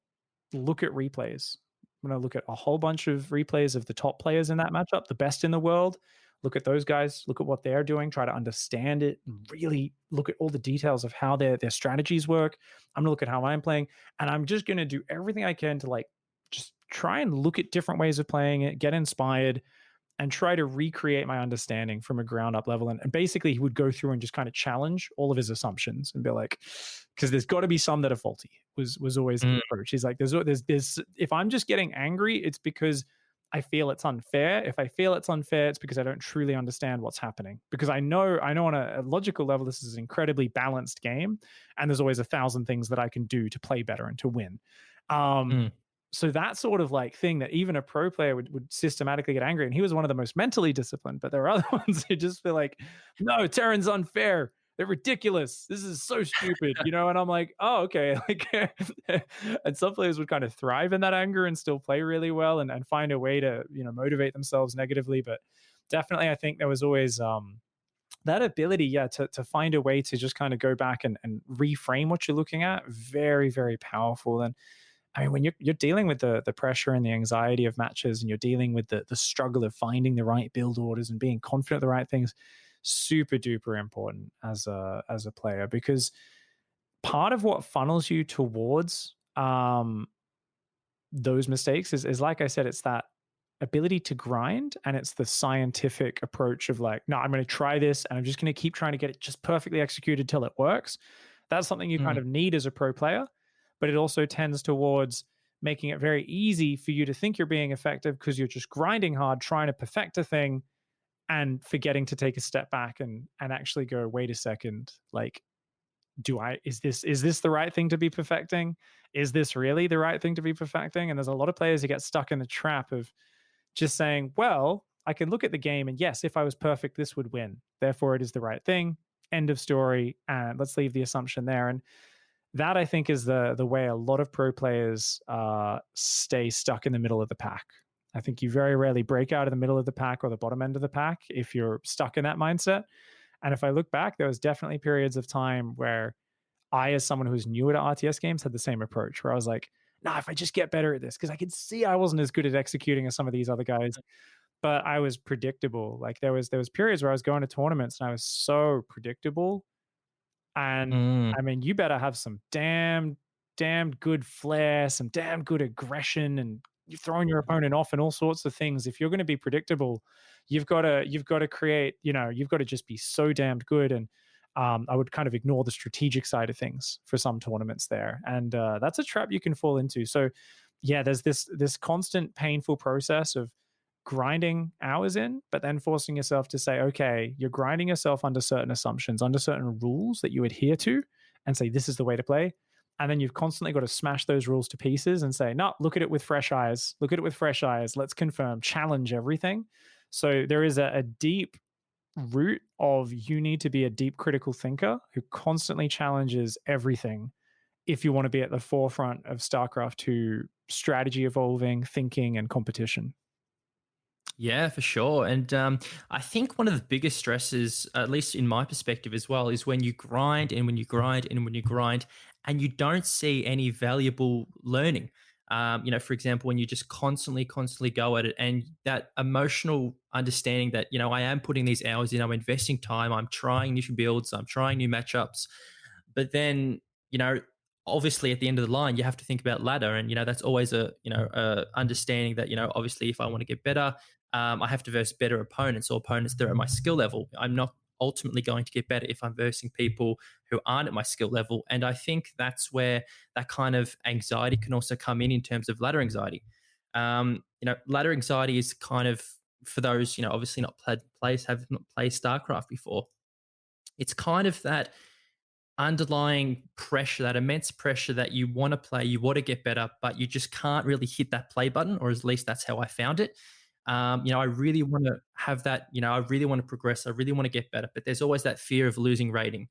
look at replays. I'm going to look at a whole bunch of replays of the top players in that matchup, the best in the world. Look at those guys, look at what they're doing, try to understand it, and really look at all the details of how their strategies work. I'm going to look at how I'm playing, and I'm just going to do everything I can to like just try and look at different ways of playing it, get inspired, and try to recreate my understanding from a ground up level. And basically, he would go through and just kind of challenge all of his assumptions and be like, because there's got to be some that are faulty. Was always Mm. the approach. He's like, there's if I'm just getting angry, it's because I feel it's unfair. If I feel it's unfair, it's because I don't truly understand what's happening. Because I know on a logical level, this is an incredibly balanced game, and there's always 1,000 things that I can do to play better and to win. Um, Mm. so that sort of like thing that even a pro player would systematically get angry, and he was one of the most mentally disciplined, but there are other ones who just feel like, no, Terran's unfair, they're ridiculous, this is so stupid, and I'm like, oh, okay. Like and some players would kind of thrive in that anger and still play really well, and find a way to motivate themselves negatively. But definitely I think there was always that ability, yeah, to find a way to just kind of go back and reframe what you're looking at. Very, very powerful. And I mean, when you're dealing with the pressure and the anxiety of matches, and you're dealing with the struggle of finding the right build orders and being confident of the right things, super duper important as a player, because part of what funnels you towards those mistakes is like I said, it's that ability to grind, and it's the scientific approach of like, no, I'm going to try this, and I'm just going to keep trying to get it just perfectly executed till it works. That's something you kind Mm. of need as a pro player, but it also tends towards making it very easy for you to think you're being effective because you're just grinding hard, trying to perfect a thing, and forgetting to take a step back and actually go, wait a second, like, is this the right thing to be perfecting? Is this really the right thing to be perfecting? And there's a lot of players who get stuck in the trap of just saying, well, I can look at the game, and yes, if I was perfect, this would win. Therefore, it is the right thing. End of story. And let's leave the assumption there. And that, I think, is the way a lot of pro players stay stuck in the middle of the pack. I think you very rarely break out of the middle of the pack or the bottom end of the pack if you're stuck in that mindset. And if I look back, there was definitely periods of time where I, as someone who's newer to RTS games, had the same approach where I was like, nah, if I just get better at this, because I could see I wasn't as good at executing as some of these other guys, but I was predictable. Like there was periods where I was going to tournaments and I was so predictable. And Mm. I mean, you better have some damn good flair, some damn good aggression, and you're throwing your opponent off and all sorts of things. If you're going to be predictable, you've got to create, you've got to just be so damned good. And I would kind of ignore the strategic side of things for some tournaments there, and that's a trap you can fall into. So, yeah, there's this constant painful process of grinding hours in, but then forcing yourself to say, okay, you're grinding yourself under certain assumptions, under certain rules that you adhere to, and say, this is the way to play. And then you've constantly got to smash those rules to pieces and say, no, look at it with fresh eyes. Look at it with fresh eyes. Let's confirm, challenge everything. So there is a deep root of you need to be a deep critical thinker who constantly challenges everything if you want to be at the forefront of StarCraft 2 strategy evolving, thinking, and competition. Yeah, for sure. And I think one of the biggest stresses, at least in my perspective as well, is when you grind and when you grind and when you grind and you don't see any valuable learning. For example, when you just constantly go at it, and that emotional understanding that, I am putting these hours in, I'm investing time, I'm trying new builds, I'm trying new matchups. But then, you know, obviously at the end of the line, you have to think about ladder. And, that's always a understanding that, obviously if I want to get better, I have to verse better opponents or opponents that are at my skill level. I'm not ultimately going to get better if I'm versing people who aren't at my skill level. And I think that's where that kind of anxiety can also come in terms of ladder anxiety. Ladder anxiety is kind of for those, obviously not have not played StarCraft before. It's kind of that underlying pressure, that immense pressure that you want to play, you want to get better, but you just can't really hit that play button, or at least that's how I found it. I really want to have that, I really want to progress, I really want to get better, but there's always that fear of losing rating,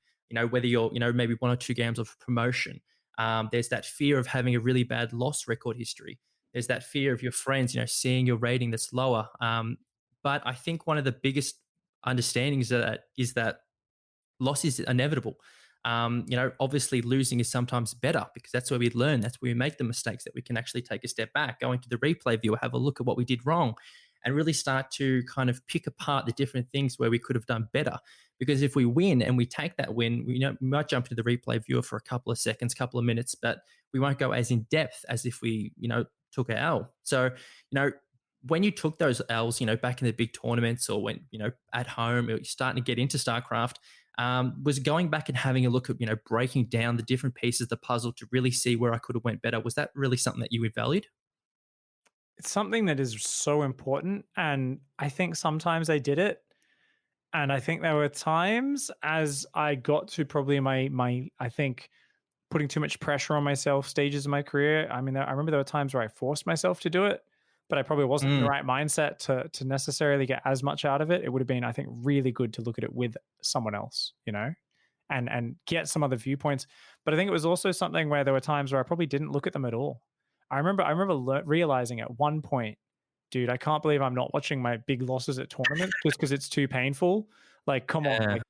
whether you're, maybe 1 or 2 games of promotion. There's that fear of having a really bad loss record history. There's that fear of your friends, seeing your rating that's lower. But I think one of the biggest understandings of that is that loss is inevitable. Obviously losing is sometimes better because that's where we learn. That's where we make the mistakes that we can actually take a step back, go into the replay view, have a look at what we did wrong, and really start to kind of pick apart the different things where we could have done better. Because if we win and we take that win, we might jump into the replay viewer for a couple of seconds, couple of minutes, but we won't go as in depth as if we, took an L. So, when you took those L's, back in the big tournaments or when, at home, you're starting to get into StarCraft, was going back and having a look at, breaking down the different pieces of the puzzle to really see where I could have went better. Was that really something that you valued? It's something that is so important. And I think sometimes I did it. And I think there were times as I got to probably I think putting too much pressure on myself stages of my career. I mean, I remember there were times where I forced myself to do it, but I probably wasn't in the right mindset to necessarily get as much out of it. It would have been, I think, really good to look at it with someone else, and get some other viewpoints. But I think it was also something where there were times where I probably didn't look at them at all. I remember realizing at one point, dude, I can't believe I'm not watching my big losses at tournaments just because it's too painful. Like, come on, like,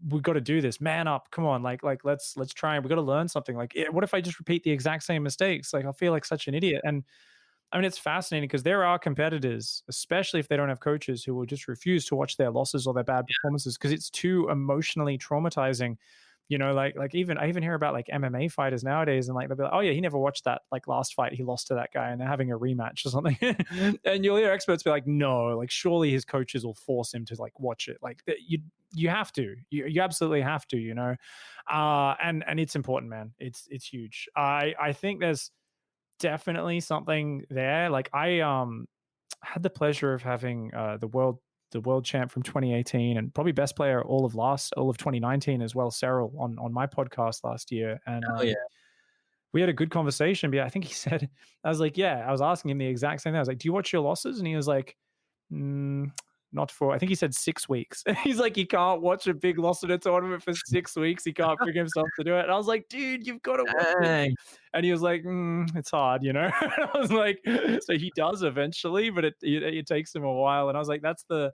we got to do this. Man up, come on, like let's try and we got to learn something. Like, what if I just repeat the exact same mistakes? Like, I feel like such an idiot. And I mean, it's fascinating because there are competitors, especially if they don't have coaches, who will just refuse to watch their losses or their bad performances because it's too emotionally traumatizing. Like even I even hear about like MMA fighters nowadays, and like they'll be like, oh yeah, he never watched that like last fight he lost to that guy, and they're having a rematch or something. And you'll hear experts be like, no, like surely his coaches will force him to like watch it. Like you have to, you absolutely have to, and it's important, man. It's huge. I think there's definitely something there. Like I had the pleasure of having the world champ from 2018 and probably best player all of 2019 as well, Cyril, on my podcast last year. And we had a good conversation. But yeah, I think he said, I was like, yeah, I was asking him the exact same thing. I was like, do you watch your losses? And he was like, not for, I think he said 6 weeks. He's like, he can't watch a big loss in a tournament for 6 weeks. He can't bring himself to do it. And I was like, dude, you've got to watch it. And he was like, it's hard, And I was like, so he does eventually, but it takes him a while. And I was like, that's the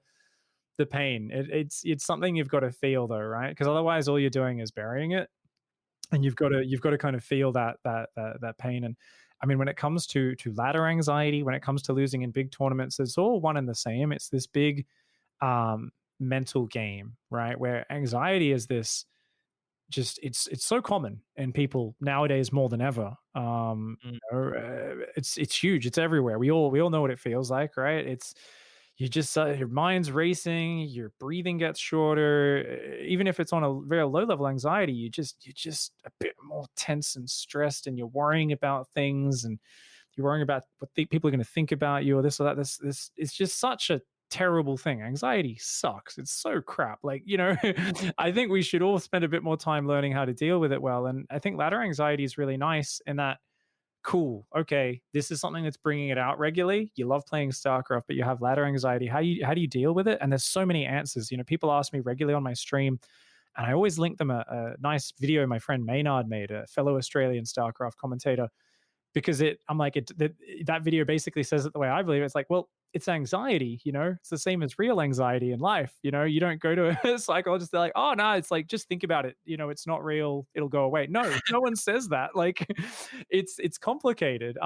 pain. It's something you've got to feel though, right? Because otherwise all you're doing is burying it. And you've got to kind of feel that pain. And I mean, when it comes to ladder anxiety, when it comes to losing in big tournaments, it's all one and the same. It's this big mental game, right? Where anxiety is this it's so common in people nowadays more than ever. It's huge. It's everywhere. We all know what it feels like, right? It's you just your mind's racing, your breathing gets shorter. Even if it's on a very low level anxiety, you're just a bit more tense and stressed, and you're worrying about things, and you're worrying about what people are going to think about you, or this or that. This it's just such a terrible thing. Anxiety sucks. It's so crap. Like, I think we should all spend a bit more time learning how to deal with it well. And I think ladder anxiety is really nice in that, cool, okay, this is something that's bringing it out regularly. You love playing StarCraft, but you have ladder anxiety. How do you deal with it? And there's so many answers. People ask me regularly on my stream, and I always link them a nice video my friend Maynard made, a fellow Australian StarCraft commentator, because I'm like, that video basically says it the way I believe it. It's like, well, it's anxiety, it's the same as real anxiety in life. You don't go to a psychologist, they're like, oh no, it's like, just think about it, it's not real, it'll go away. No one says that. Like, it's complicated.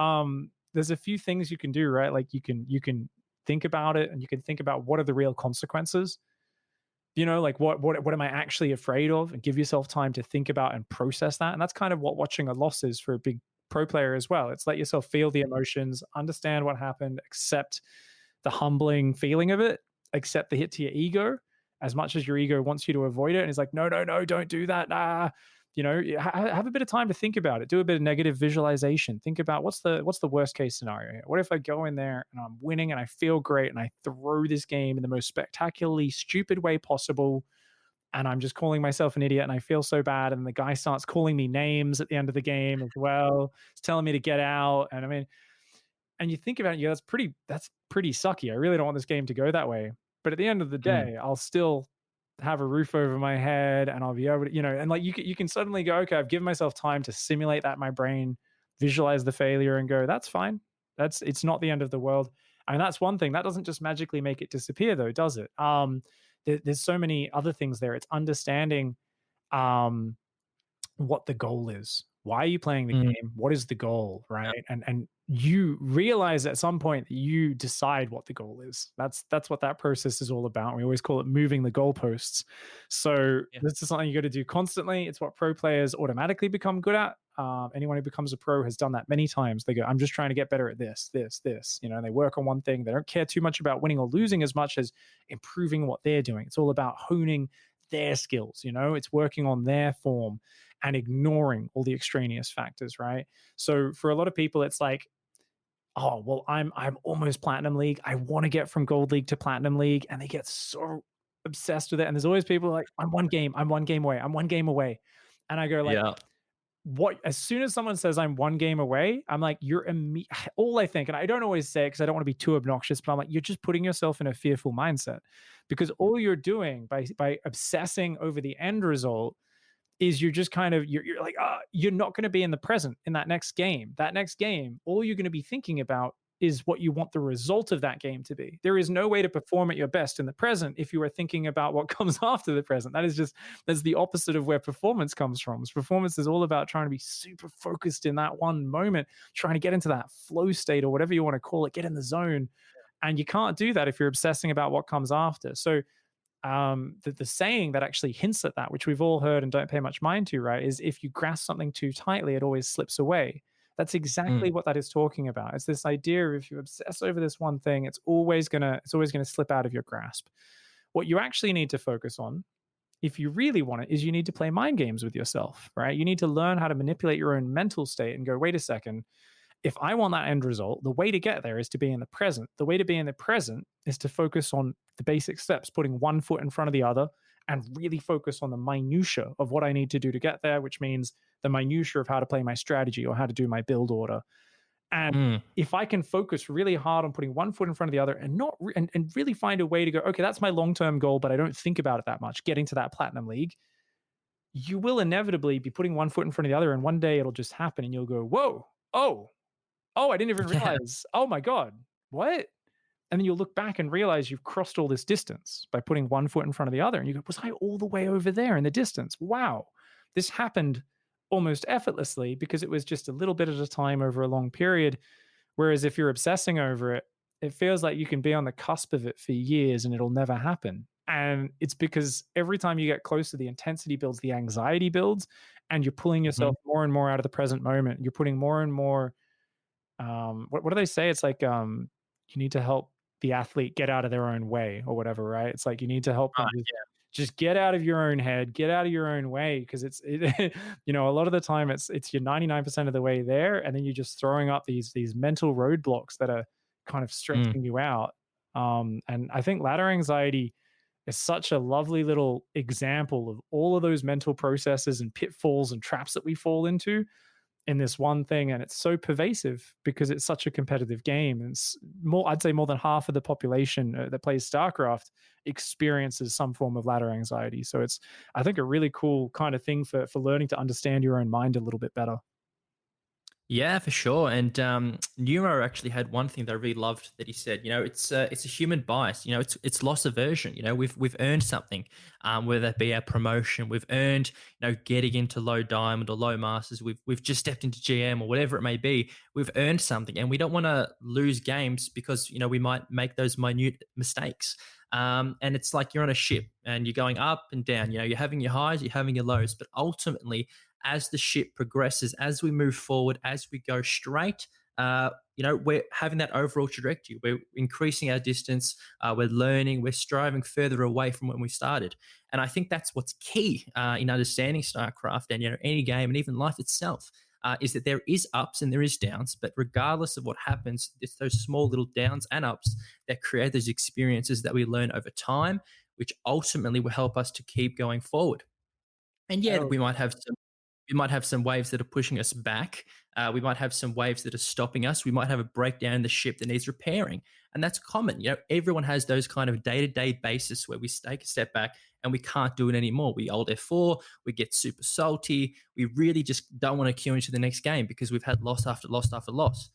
There's a few things you can do, right? Like you can think about it, and you can think about what are the real consequences, like what am I actually afraid of, and give yourself time to think about and process that. And that's kind of what watching a loss is for a big pro player as well. It's let yourself feel the emotions, understand what happened, accept the humbling feeling of it, accept the hit to your ego, as much as your ego wants you to avoid it. And it's like, no, don't do that. Have a bit of time to think about it. Do a bit of negative visualization. Think about what's the worst case scenario here? What if I go in there and I'm winning and I feel great and I throw this game in the most spectacularly stupid way possible, and I'm just calling myself an idiot and I feel so bad, and the guy starts calling me names at the end of the game as well. It's telling me to get out. And I mean, and you think about it, that's pretty sucky. I really don't want this game to go that way. But at the end of the day, I'll still have a roof over my head, and I'll be able to, and like you can suddenly go, okay, I've given myself time to simulate that in my brain, visualize the failure, and go, that's fine. It's not the end of the world. And that's one thing that doesn't just magically make it disappear, though, does it? There's so many other things there. It's understanding um, what the goal is. Why are you playing the Mm, game? What is the goal, yeah, right? And you realize at some point that you decide what the goal is. That's what that process is all about. We always call it moving the goalposts. So yeah, this is something you got to do constantly. It's what pro players automatically become good at. Anyone who becomes a pro has done that many times. They go, I'm just trying to get better at this, this, this. You know, they work on one thing. They don't care too much about winning or losing as much as improving what they're doing. It's all about honing their skills. You know, it's working on their form and ignoring all the extraneous factors, right? So for a lot of people, it's like, oh, well, I'm almost platinum league. I want to get from gold league to platinum league, and they get so obsessed with it. And there's always people like, I'm one game away, I'm one game away, and I go like, yeah, what? As soon as someone says I'm one game away, I'm like, all I think, and I don't always say it because I don't want to be too obnoxious, but I'm like, you're just putting yourself in a fearful mindset because all you're doing by obsessing over the end result is you're just kind of you're like you're not going to be in the present in that next game all you're going to be thinking about is what you want the result of that game to be. There is no way to perform at your best in the present if you are thinking about what comes after the present. That's the opposite of where performance comes from. Performance is all about trying to be super focused in that one moment, trying to get into that flow state or whatever you want to call it, get in the zone. And you can't do that if you're obsessing about what comes after. So the saying that actually hints at that, which we've all heard and don't pay much mind to, right, is if you grasp something too tightly, it always slips away. That's exactly mm, what that is talking about. It's this idea of if you obsess over this one thing, it's always gonna slip out of your grasp. What you actually need to focus on, if you really want it, is you need to play mind games with yourself, right? You need to learn how to manipulate your own mental state and go, wait a second, if I want that end result, the way to get there is to be in the present. The way to be in the present is to focus on the basic steps, putting one foot in front of the other and really focus on the minutia of what I need to do to get there, which means the minutia of how to play my strategy or how to do my build order. And mm, if I can focus really hard on putting one foot in front of the other and not and really find a way to go, okay, that's my long-term goal, but I don't think about it that much, getting to that platinum league, you will inevitably be putting one foot in front of the other. And one day it'll just happen and you'll go, whoa, oh, I didn't even yeah, realize. Oh my God, what? And then you'll look back and realize you've crossed all this distance by putting one foot in front of the other. And you go, was I all the way over there in the distance? Wow. This happened almost effortlessly because it was just a little bit at a time over a long period. Whereas if you're obsessing over it, it feels like you can be on the cusp of it for years and it'll never happen. And it's because every time you get closer, the intensity builds, the anxiety builds, and you're pulling mhm, yourself more and more out of the present moment. You're putting more and more what do they say? It's like you need to help the athlete get out of their own way or whatever, right? It's like you need to help them right, just get out of your own head, get out of your own way because a lot of the time it's you're 99% of the way there and then you're just throwing up these mental roadblocks that are kind of yeah, mm, stressing you out. And I think ladder anxiety is such a lovely little example of all of those mental processes and pitfalls and traps that we fall into in this one thing, and it's so pervasive because it's such a competitive game. And I'd say more than half of the population that plays Starcraft experiences some form of ladder anxiety. So it's, I think, a really cool kind of thing for learning to understand your own mind a little bit better. yeah, for sure. And Nero actually had one thing that I really loved that he said. You know, it's a human bias. You know, it's loss aversion. You know, we've earned something, whether that be our promotion, we've earned, you know, getting into low diamond or low masters. We've just stepped into GM or whatever it may be. We've earned something, and we don't want to lose games because you know we might make those minute mistakes. And it's like you're on a ship and you're going up and down. You know, you're having your highs, you're having your lows, but ultimately as the ship progresses, as we move forward, as we go straight, you know, we're having that overall trajectory. We're increasing our distance. We're learning. We're striving further away from when we started. And I think that's what's key in understanding StarCraft and you know any game and even life itself. Is that there is ups and there is downs, but regardless of what happens, it's those small little downs and ups that create those experiences that we learn over time, which ultimately will help us to keep going forward. And yeah, Oh, we might have some waves that are pushing us back. We might have some waves that are stopping us. We might have a breakdown in the ship that needs repairing. And that's common. You know, everyone has those kind of day-to-day basis where we take a step back and we can't do it anymore. We old F4, we get super salty. We really just don't want to queue into the next game because we've had loss after loss after loss.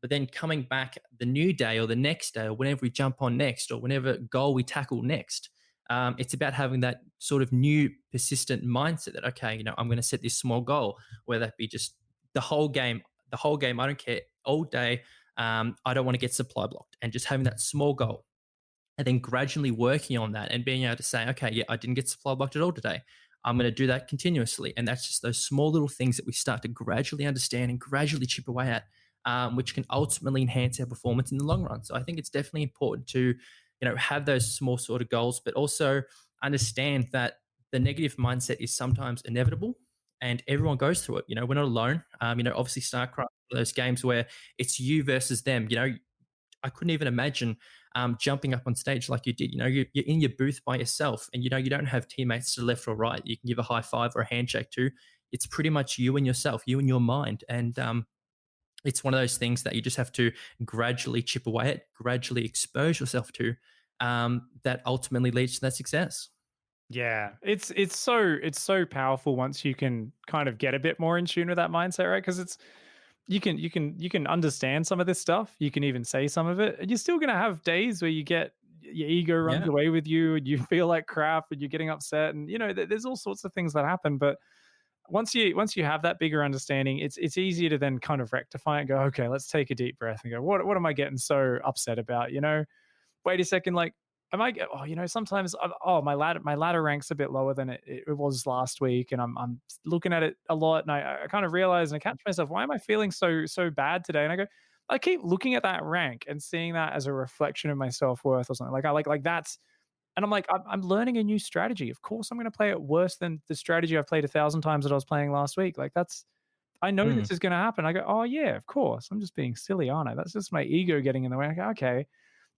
But then coming back the new day or the next day or whenever we jump on next or whenever goal we tackle next, it's about having that sort of new persistent mindset that, okay, I'm going to set this small goal, whether that be just the whole game, I don't care, all day. I don't want to get supply blocked, and just having that small goal and then gradually working on that and being able to say, okay, yeah, I didn't get supply blocked at all today. I'm going to do that continuously. And that's just those small little things that we start to gradually understand and gradually chip away at, which can ultimately enhance our performance in the long run. So I think it's definitely important to, have those small sort of goals, but also understand that the negative mindset is sometimes inevitable and everyone goes through it. We're not alone. Obviously Starcraft, those games where it's you versus them. I couldn't even imagine jumping up on stage like you did. You're in your booth by yourself, and you don't have teammates to the left or right. You can give a high five or a handshake to. It's pretty much you and yourself, you and your mind, and it's one of those things that you just have to gradually chip away at, gradually expose yourself to. That ultimately leads to that success. Yeah, it's so powerful once you can kind of get a bit more in tune with that mindset, right? Because it's you can understand some of this stuff. You can even say some of it, and you're still gonna have days where you get your ego runs Yeah. away with you, and you feel like crap, and you're getting upset, and there's all sorts of things that happen. But once you have that bigger understanding, it's easier to then kind of rectify and go, okay, let's take a deep breath and go, what am I getting so upset about? Wait a second, like I might get, sometimes, my ladder rank's a bit lower than it was last week, and I'm looking at it a lot, and I kind of realize and I catch myself, why am I feeling so bad today? And I go, I keep looking at that rank and seeing that as a reflection of my self worth or something. Like I like that's, and I'm like, I'm learning a new strategy. Of course, I'm going to play it worse than the strategy I've played 1,000 times that I was playing last week. Like that's, I know Mm. this is going to happen. I go, oh yeah, of course. I'm just being silly, aren't I? That's just my ego getting in the way. I go, okay,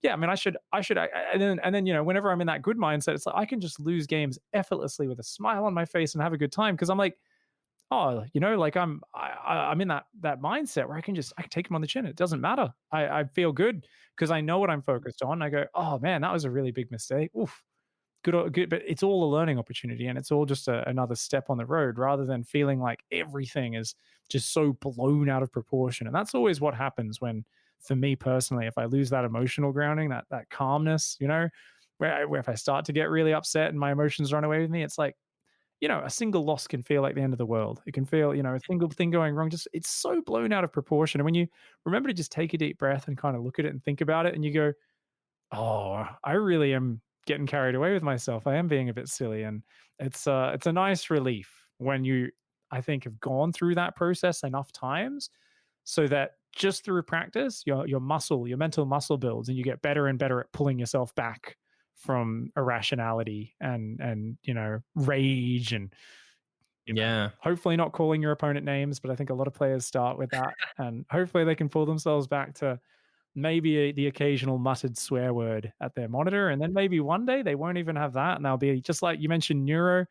yeah, I mean, and then whenever I'm in that good mindset, it's like I can just lose games effortlessly with a smile on my face and have a good time because I'm like, oh, like I'm in that mindset where I can take him on the chin. It doesn't matter. I feel good because I know what I'm focused on. I go, oh man, that was a really big mistake. Oof, good, but it's all a learning opportunity, and it's all just another step on the road, rather than feeling like everything is just so blown out of proportion. And that's always what happens when, for me personally, if I lose that emotional grounding, that calmness, where if I start to get really upset and my emotions run away with me, it's like, a single loss can feel like the end of the world. It can feel, a single thing going wrong, just it's so blown out of proportion. And when you remember to just take a deep breath and kind of look at it and think about it, and you go, oh, I really am getting carried away with myself. I am being a bit silly, and it's a nice relief when you, I think, have gone through that process enough times, so that just through practice, your mental muscle builds, and you get better and better at pulling yourself back from irrationality and rage, and Yeah. hopefully not calling your opponent names. But I think a lot of players start with that, and hopefully they can pull themselves back to maybe the occasional muttered swear word at their monitor, and then maybe one day they won't even have that, and they'll be just like you mentioned, Neuro.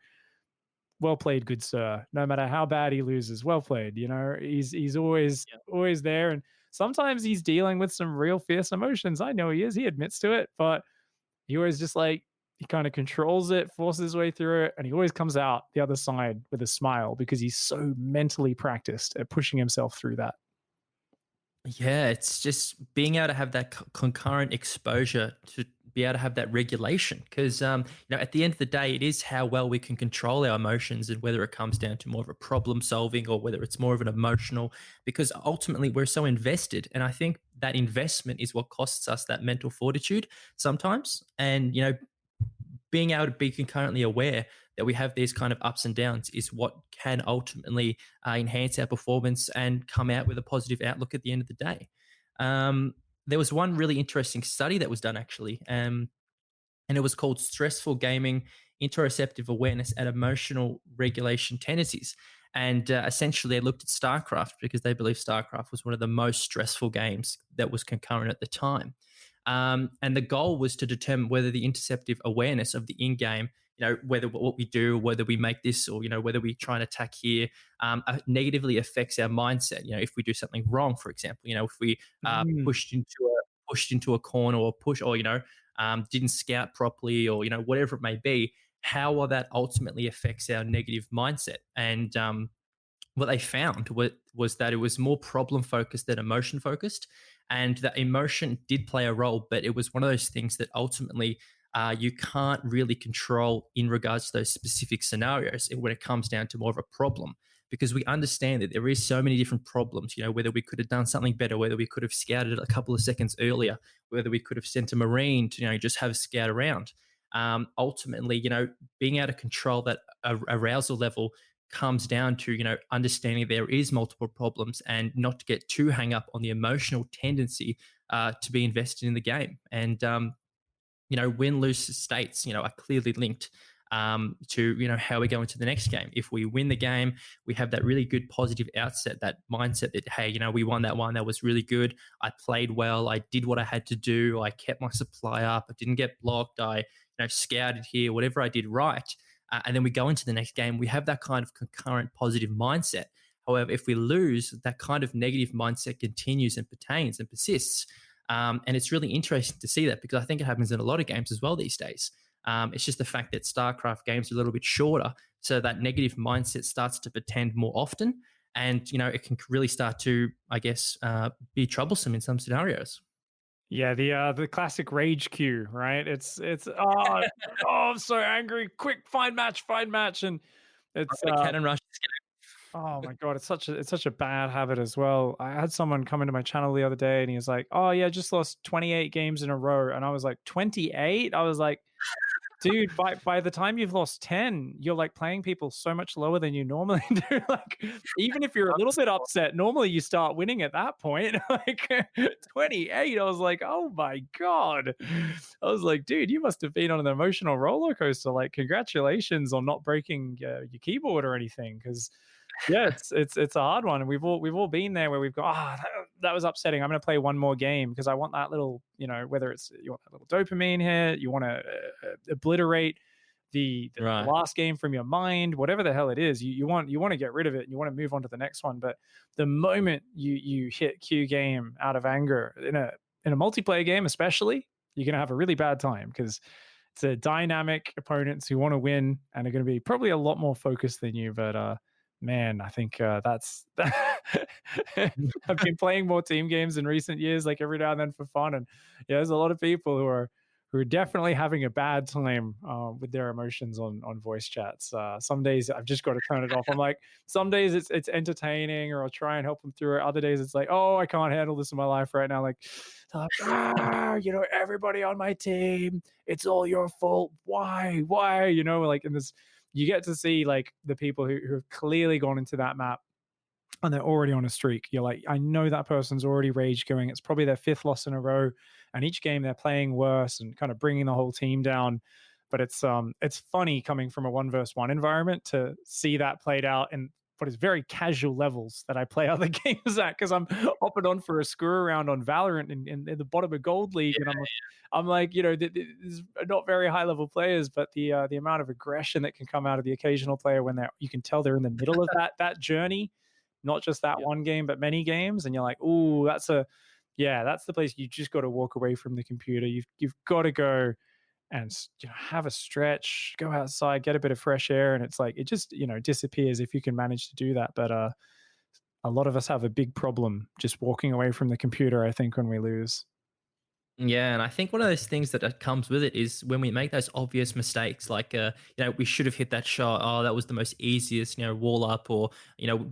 Well played, good sir. No matter how bad he loses, well played. He's always there, and sometimes he's dealing with some real fierce emotions. I know he is. He admits to it, but he always just like he kind of controls it, forces his way through it, and he always comes out the other side with a smile because he's so mentally practiced at pushing himself through that. Yeah, it's just being able to have that concurrent exposure to be able to have that regulation. Because, at the end of the day, it is how well we can control our emotions and whether it comes down to more of a problem solving or whether it's more of an emotional, because ultimately we're so invested. And I think that investment is what costs us that mental fortitude sometimes. And, being able to be concurrently aware that we have these kind of ups and downs is what can ultimately enhance our performance and come out with a positive outlook at the end of the day. There was one really interesting study that was done actually, and it was called Stressful Gaming, Interoceptive Awareness and Emotional Regulation Tendencies. And essentially, they looked at StarCraft because they believe StarCraft was one of the most stressful games that was concurrent at the time. And the goal was to determine whether the interceptive awareness of the in-game, whether what we do, whether we make this, or whether we try and attack here, negatively affects our mindset. If we do something wrong, for example, if we Mm. pushed into a corner or push, or didn't scout properly, or whatever it may be, how will that ultimately affects our negative mindset? And what they found was that it was more problem focused than emotion focused, and that emotion did play a role, but it was one of those things that ultimately you can't really control in regards to those specific scenarios when it comes down to more of a problem, because we understand that there is so many different problems, whether we could have done something better, whether we could have scouted a couple of seconds earlier, whether we could have sent a marine to just have a scout around. Ultimately, being able to control that arousal level comes down to understanding there is multiple problems and not to get too hang up on the emotional tendency to be invested in the game. And win lose states are clearly linked to how we go into the next game. If we win the game, we have that really good positive outset, that mindset that, hey, we won that one, that was really good, I played well, I did what I had to do, I kept my supply up, I didn't get blocked, I scouted here, whatever I did right. And then we go into the next game, we have that kind of concurrent positive mindset. However, if we lose, that kind of negative mindset continues and pertains and persists. And it's really interesting to see that, because I think it happens in a lot of games as well these days. It's just the fact that Starcraft games are a little bit shorter, so that negative mindset starts to pretend more often, and it can really start to, I guess, be troublesome in some scenarios. Yeah, the classic rage queue, right? It's oh, I'm so angry. Quick, find match, and it's The cannon rush. oh my god, it's such a bad habit as well. I had someone come into my channel the other day and he was like, "Oh yeah, just lost 28 games in a row." And I was like, "28?" I was like, dude, by the time you've lost 10, you're like playing people so much lower than you normally do. Like, even if you're a little bit upset, normally you start winning at that point. Like 28, I was like, oh my God. I was like, dude, you must have been on an emotional roller coaster. Like, congratulations on not breaking your keyboard or anything. Cause yeah, it's a hard one, and we've all been there where we've got that was upsetting. I'm going to play one more game because I want that little whether it's you want that little dopamine hit, you want to obliterate the Right. last game from your mind, whatever the hell it is. You want to get rid of it and you want to move on to the next one. But the moment you hit Q game out of anger in a multiplayer game, especially, you're going to have a really bad time because it's a dynamic opponents who want to win and are going to be probably a lot more focused than you. But man, I think that's. I've been playing more team games in recent years, like every now and then for fun, and yeah, there's a lot of people who are definitely having a bad time with their emotions on voice chats. Some days I've just got to turn it off. I'm like, some days it's entertaining, or I'll try and help them through it. Other days it's like, oh, I can't handle this in my life right now. Like, everybody on my team, it's all your fault. Why? Like in this, you get to see like the people who have clearly gone into that map and they're already on a streak. You're like, I know that person's already rage going. It's probably their fifth loss in a row, and each game they're playing worse and kind of bringing the whole team down. But it's funny coming from a 1v1 environment to see that played out in what is very casual levels that I play other games at, because I'm hopping on for a screw around on Valorant in the bottom of Gold League, and I'm like, there's not very high level players, but the amount of aggression that can come out of the occasional player when you can tell they're in the middle of that journey, not just that one game, but many games. And you're like, oh, that's the place you just got to walk away from the computer. You've got to go and have a stretch, go outside, get a bit of fresh air. And it's like, it just, disappears if you can manage to do that. But a lot of us have a big problem just walking away from the computer, I think, when we lose. Yeah, and I think one of those things that comes with it is when we make those obvious mistakes, like we should have hit that shot. Oh, that was the most easiest, wall up, or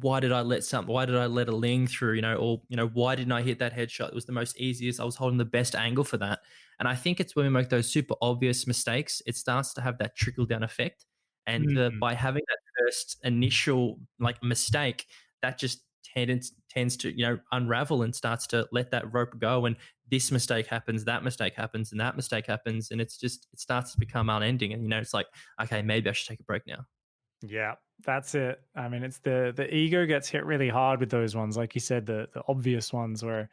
why did I let a ling through, or why didn't I hit that headshot? It was the most easiest. I was holding the best angle for that. And I think it's when we make those super obvious mistakes, it starts to have that trickle down effect. And by having that first initial like mistake, that just tends to unravel and starts to let that rope go, and this mistake happens, that mistake happens, and that mistake happens, and it starts to become unending. And it's like, okay, maybe I should take a break now. Yeah, that's it. I mean, it's the ego gets hit really hard with those ones, like you said, the obvious ones where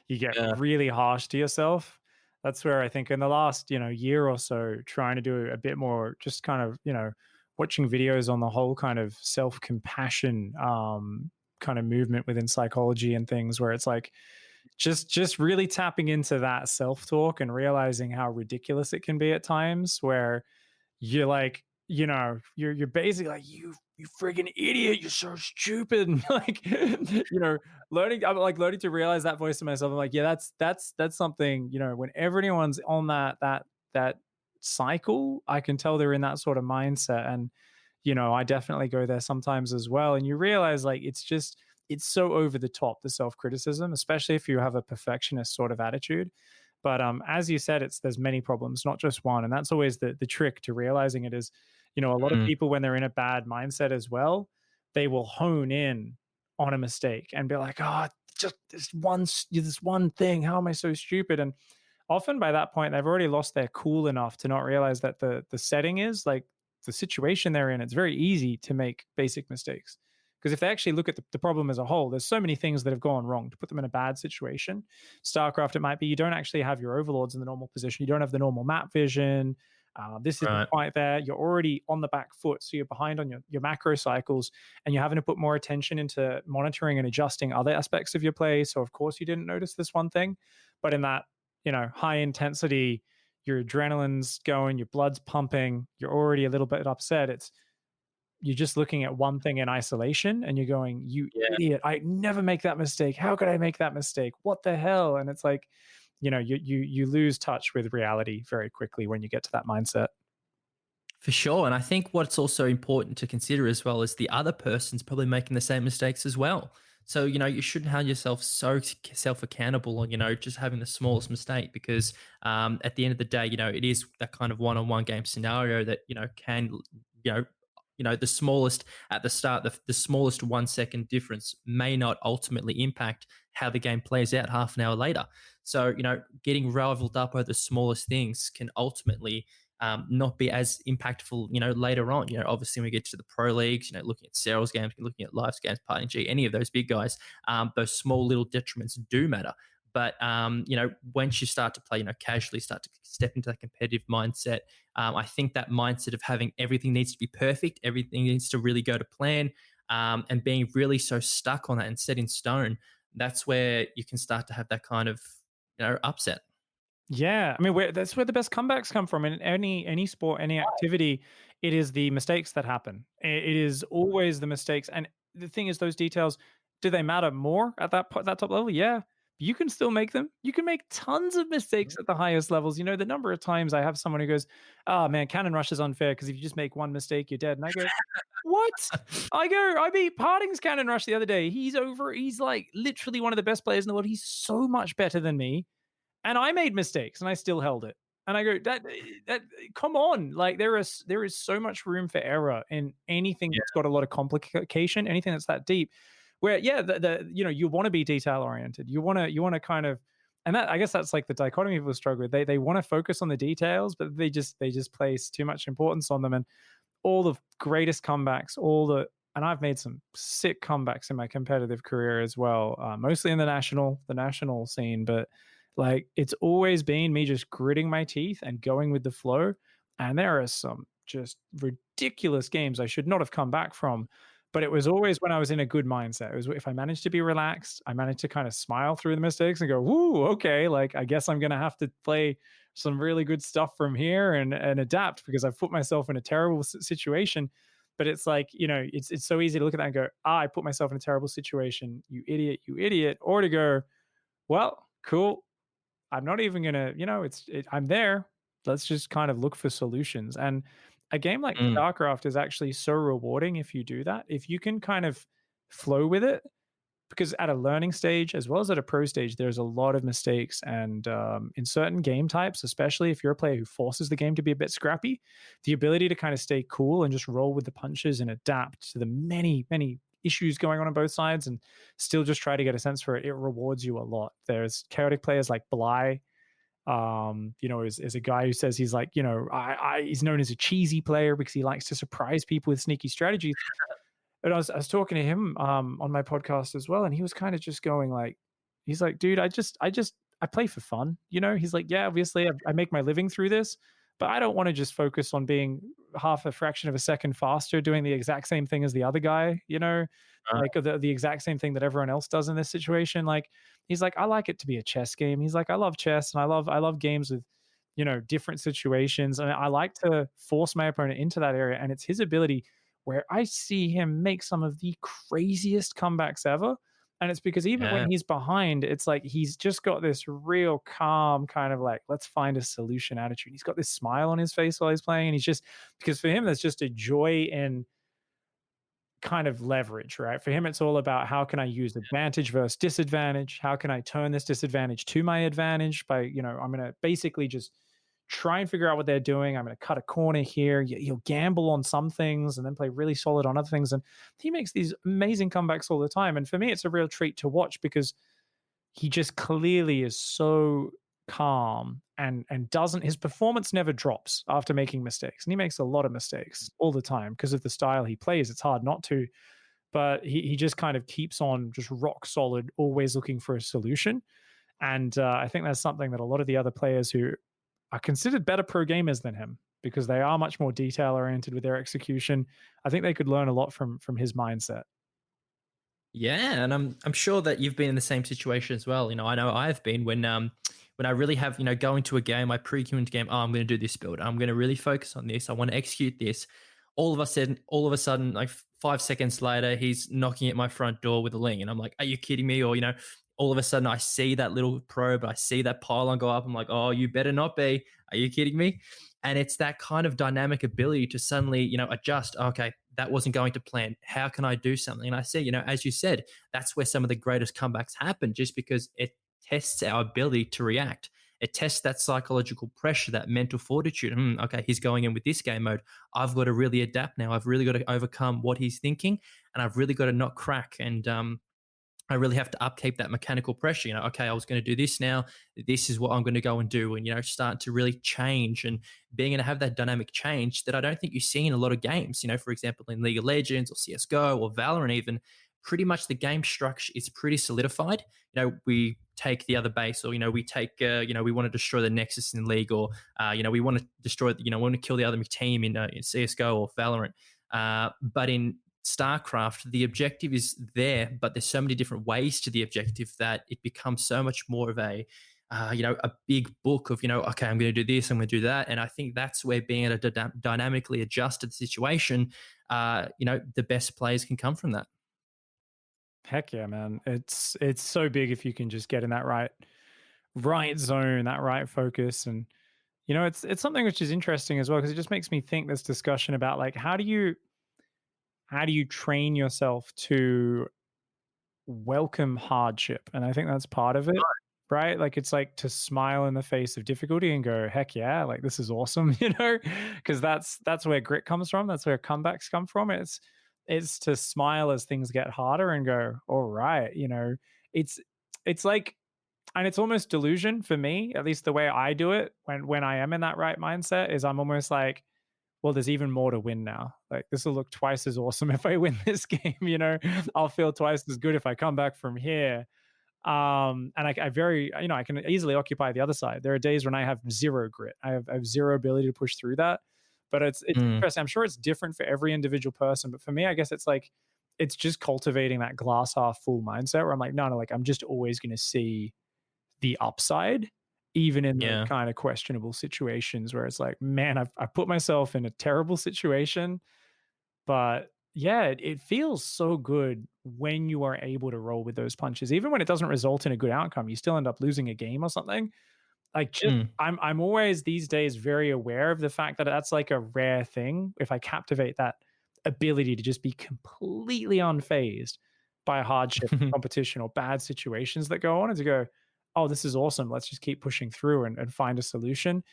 you get really harsh to yourself. That's where I think in the last year or so, trying to do a bit more, just kind of watching videos on the whole kind of self compassion kind of movement within psychology and things, where it's like just really tapping into that self talk and realizing how ridiculous it can be at times, where you're like, you're basically like, you friggin' idiot, you're so stupid. And like, learning to realize that voice in myself. I'm like, yeah, that's something, when everyone's on that cycle, I can tell they're in that sort of mindset. And, I definitely go there sometimes as well. And you realize like it's so over the top, the self-criticism, especially if you have a perfectionist sort of attitude. But as you said, there's many problems, not just one. And that's always the trick to realizing it is, a lot of Mm, people when they're in a bad mindset as well, they will hone in on a mistake and be like, oh, just this one thing. How am I so stupid? And often by that point, they've already lost their cool enough to not realize that the setting is like the situation they're in. It's very easy to make basic mistakes. Because if they actually look at the problem as a whole, there's so many things that have gone wrong to put them in a bad situation. Starcraft, it might be you don't actually have your overlords in the normal position. You don't have the normal map vision. This isn't right. quite there. You're already on the back foot. So you're behind on your macro cycles and you're having to put more attention into monitoring and adjusting other aspects of your play. So, of course, you didn't notice this one thing. But in that, high intensity, your adrenaline's going, your blood's pumping, you're already a little bit upset. You're just looking at one thing in isolation and you're going, you Yeah. idiot, I never make that mistake. How could I make that mistake? What the hell? And it's like, you lose touch with reality very quickly when you get to that mindset. For sure. And I think what's also important to consider as well is the other person's probably making the same mistakes as well. So, you shouldn't hold yourself so self accountable on, just having the smallest mistake because at the end of the day, it is that kind of one on one game scenario that, can, you know, the smallest at the start, the smallest 1 second difference may not ultimately impact how the game plays out half an hour later. So, getting rivaled up over the smallest things can ultimately not be as impactful, later on. Obviously, when we get to the pro leagues, looking at sales games, looking at live games, Party G, any of those big guys, those small little detriments do matter. But once you start to play, casually, start to step into that competitive mindset. I think that mindset of having everything needs to be perfect, everything needs to really go to plan, and being really so stuck on that and set in stone. That's where you can start to have that kind of upset. Yeah, I mean, that's where the best comebacks come from in any sport, any activity. It is the mistakes that happen. It is always the mistakes, and the thing is, those details, do they matter more at that top level? Yeah, you can still make them. You can make tons of mistakes at the highest levels. The number of times I have someone who goes, "Oh man, cannon rush is unfair because if you just make one mistake, you're dead." And I go, "What?" I beat Parting's cannon rush the other day. He's like literally one of the best players in the world. He's so much better than me and I made mistakes and I still held it. And I go, that come on. Like there is so much room for error in anything Yeah. that's got a lot of complication, anything that's that deep. Where yeah, you want to be detail oriented. You want to kind of and that I guess that's like the dichotomy people struggle with. They want to focus on the details, but they just place too much importance on them. And all the greatest comebacks, and I've made some sick comebacks in my competitive career as well, mostly in the national scene. But like, it's always been me just gritting my teeth and going with the flow. And there are some just ridiculous games I should not have come back from. But it was always when I was in a good mindset. It was if I managed to be relaxed, I managed to kind of smile through the mistakes and go, "Woo, okay, like I guess I'm gonna have to play some really good stuff from here and adapt because I've put myself in a terrible situation." But it's like, it's so easy to look at that and go, I put myself in a terrible situation, you idiot, or to go, well, cool. I'm not even gonna, I'm there. Let's just kind of look for solutions. And a game like Mm. StarCraft is actually so rewarding if you do that. If you can kind of flow with it, because at a learning stage as well as at a pro stage, there's a lot of mistakes. And in certain game types, especially if you're a player who forces the game to be a bit scrappy, the ability to kind of stay cool and just roll with the punches and adapt to the many, many issues going on both sides and still just try to get a sense for it, it rewards you a lot. There's chaotic players like Bly, is a guy who says he's like, he's known as a cheesy player because he likes to surprise people with sneaky strategies. And I was talking to him on my podcast as well, and he was kind of just going like, he's like, dude, I play for fun, He's like, yeah, obviously I make my living through this, but I don't want to just focus on being half a fraction of a second faster, doing the exact same thing as the other guy, Right. like the exact same thing that everyone else does in this situation. Like, he's like, I like it to be a chess game. He's like, I love chess, and I love games with different situations. And I like to force my opponent into that area. And it's his ability where I see him make some of the craziest comebacks ever. And it's because even when Yeah. he's behind, it's like he's just got this real calm kind of like, let's find a solution attitude. He's got this smile on his face while he's playing. And he's just, because for him, there's just a joy in kind of leverage, right? For him, it's all about how can I use advantage versus disadvantage? How can I turn this disadvantage to my advantage by, I'm going to basically just try and figure out what they're doing. I'm going to cut a corner here. He'll gamble on some things and then play really solid on other things. And he makes these amazing comebacks all the time. And for me, it's a real treat to watch because he just clearly is so calm and doesn't his performance never drops after making mistakes. And he makes a lot of mistakes all the time because of the style he plays. It's hard not to, but he just kind of keeps on just rock solid, always looking for a solution. And I think that's something that a lot of the other players who are considered better pro gamers than him, because they are much more detail oriented with their execution, I think they could learn a lot from his mindset. Yeah, and I'm sure that you've been in the same situation as well. I know I've been when I really have, going to a game, I pre-queue into game, oh, I'm going to do this build. I'm going to really focus on this. I want to execute this. All of a sudden, like 5 seconds later, he's knocking at my front door with a ling. And I'm like, are you kidding me? Or, all of a sudden I see that little probe, I see that pylon go up. I'm like, oh, you better not be. Are you kidding me? And it's that kind of dynamic ability to suddenly, adjust. Okay, that wasn't going to plan. How can I do something? And I see, as you said, that's where some of the greatest comebacks happen, just because it tests our ability to react. It tests that psychological pressure, that mental fortitude. Okay, he's going in with this game mode. I've got to really adapt now. I've really got to overcome what he's thinking, and I've really got to not crack. And I really have to upkeep that mechanical pressure. Okay, I was going to do this now. This is what I'm going to go and do. And, start to really change and being able to have that dynamic change that I don't think you see in a lot of games. For example, in League of Legends or CSGO or Valorant even, pretty much the game structure is pretty solidified. We take the other base, or, we take, we want to destroy the Nexus in League, or, we want to destroy, we want to kill the other team in CSGO or Valorant. But in Starcraft, the objective is there, but there's so many different ways to the objective that it becomes so much more of a big book of, okay, I'm going to do this, I'm going to do that. And I think that's where being able to dynamically adjust to the situation, the best players can come from that. Heck yeah, man. It's so big if you can just get in that right zone, that right focus. And it's something which is interesting as well, because it just makes me think this discussion about like how do you train yourself to welcome hardship? And I think that's part of it, right? Like it's like to smile in the face of difficulty and go, heck yeah, like this is awesome, because that's where grit comes from. That's where comebacks come from. It's to smile as things get harder and go, all right, it's like, and it's almost delusion for me, at least the way I do it when I am in that right mindset, is I'm almost like, well, there's even more to win now. Like this will look twice as awesome if I win this game. I'll feel twice as good if I come back from here. And I can easily occupy the other side. There are days when I have zero grit. I have zero ability to push through that. But it's interesting. I'm sure it's different for every individual person. But for me, I guess it's like, it's just cultivating that glass half full mindset where I'm like, no, like I'm just always going to see the upside, even in the kind of questionable situations where it's like, man, I've put myself in a terrible situation. But yeah, it feels so good when you are able to roll with those punches. Even when it doesn't result in a good outcome, you still end up losing a game or something. Like I'm always these days very aware of the fact that that's like a rare thing. If I captivate that ability to just be completely unfazed by hardship, competition, or bad situations that go on, and to go, oh, this is awesome. Let's just keep pushing through and find a solution.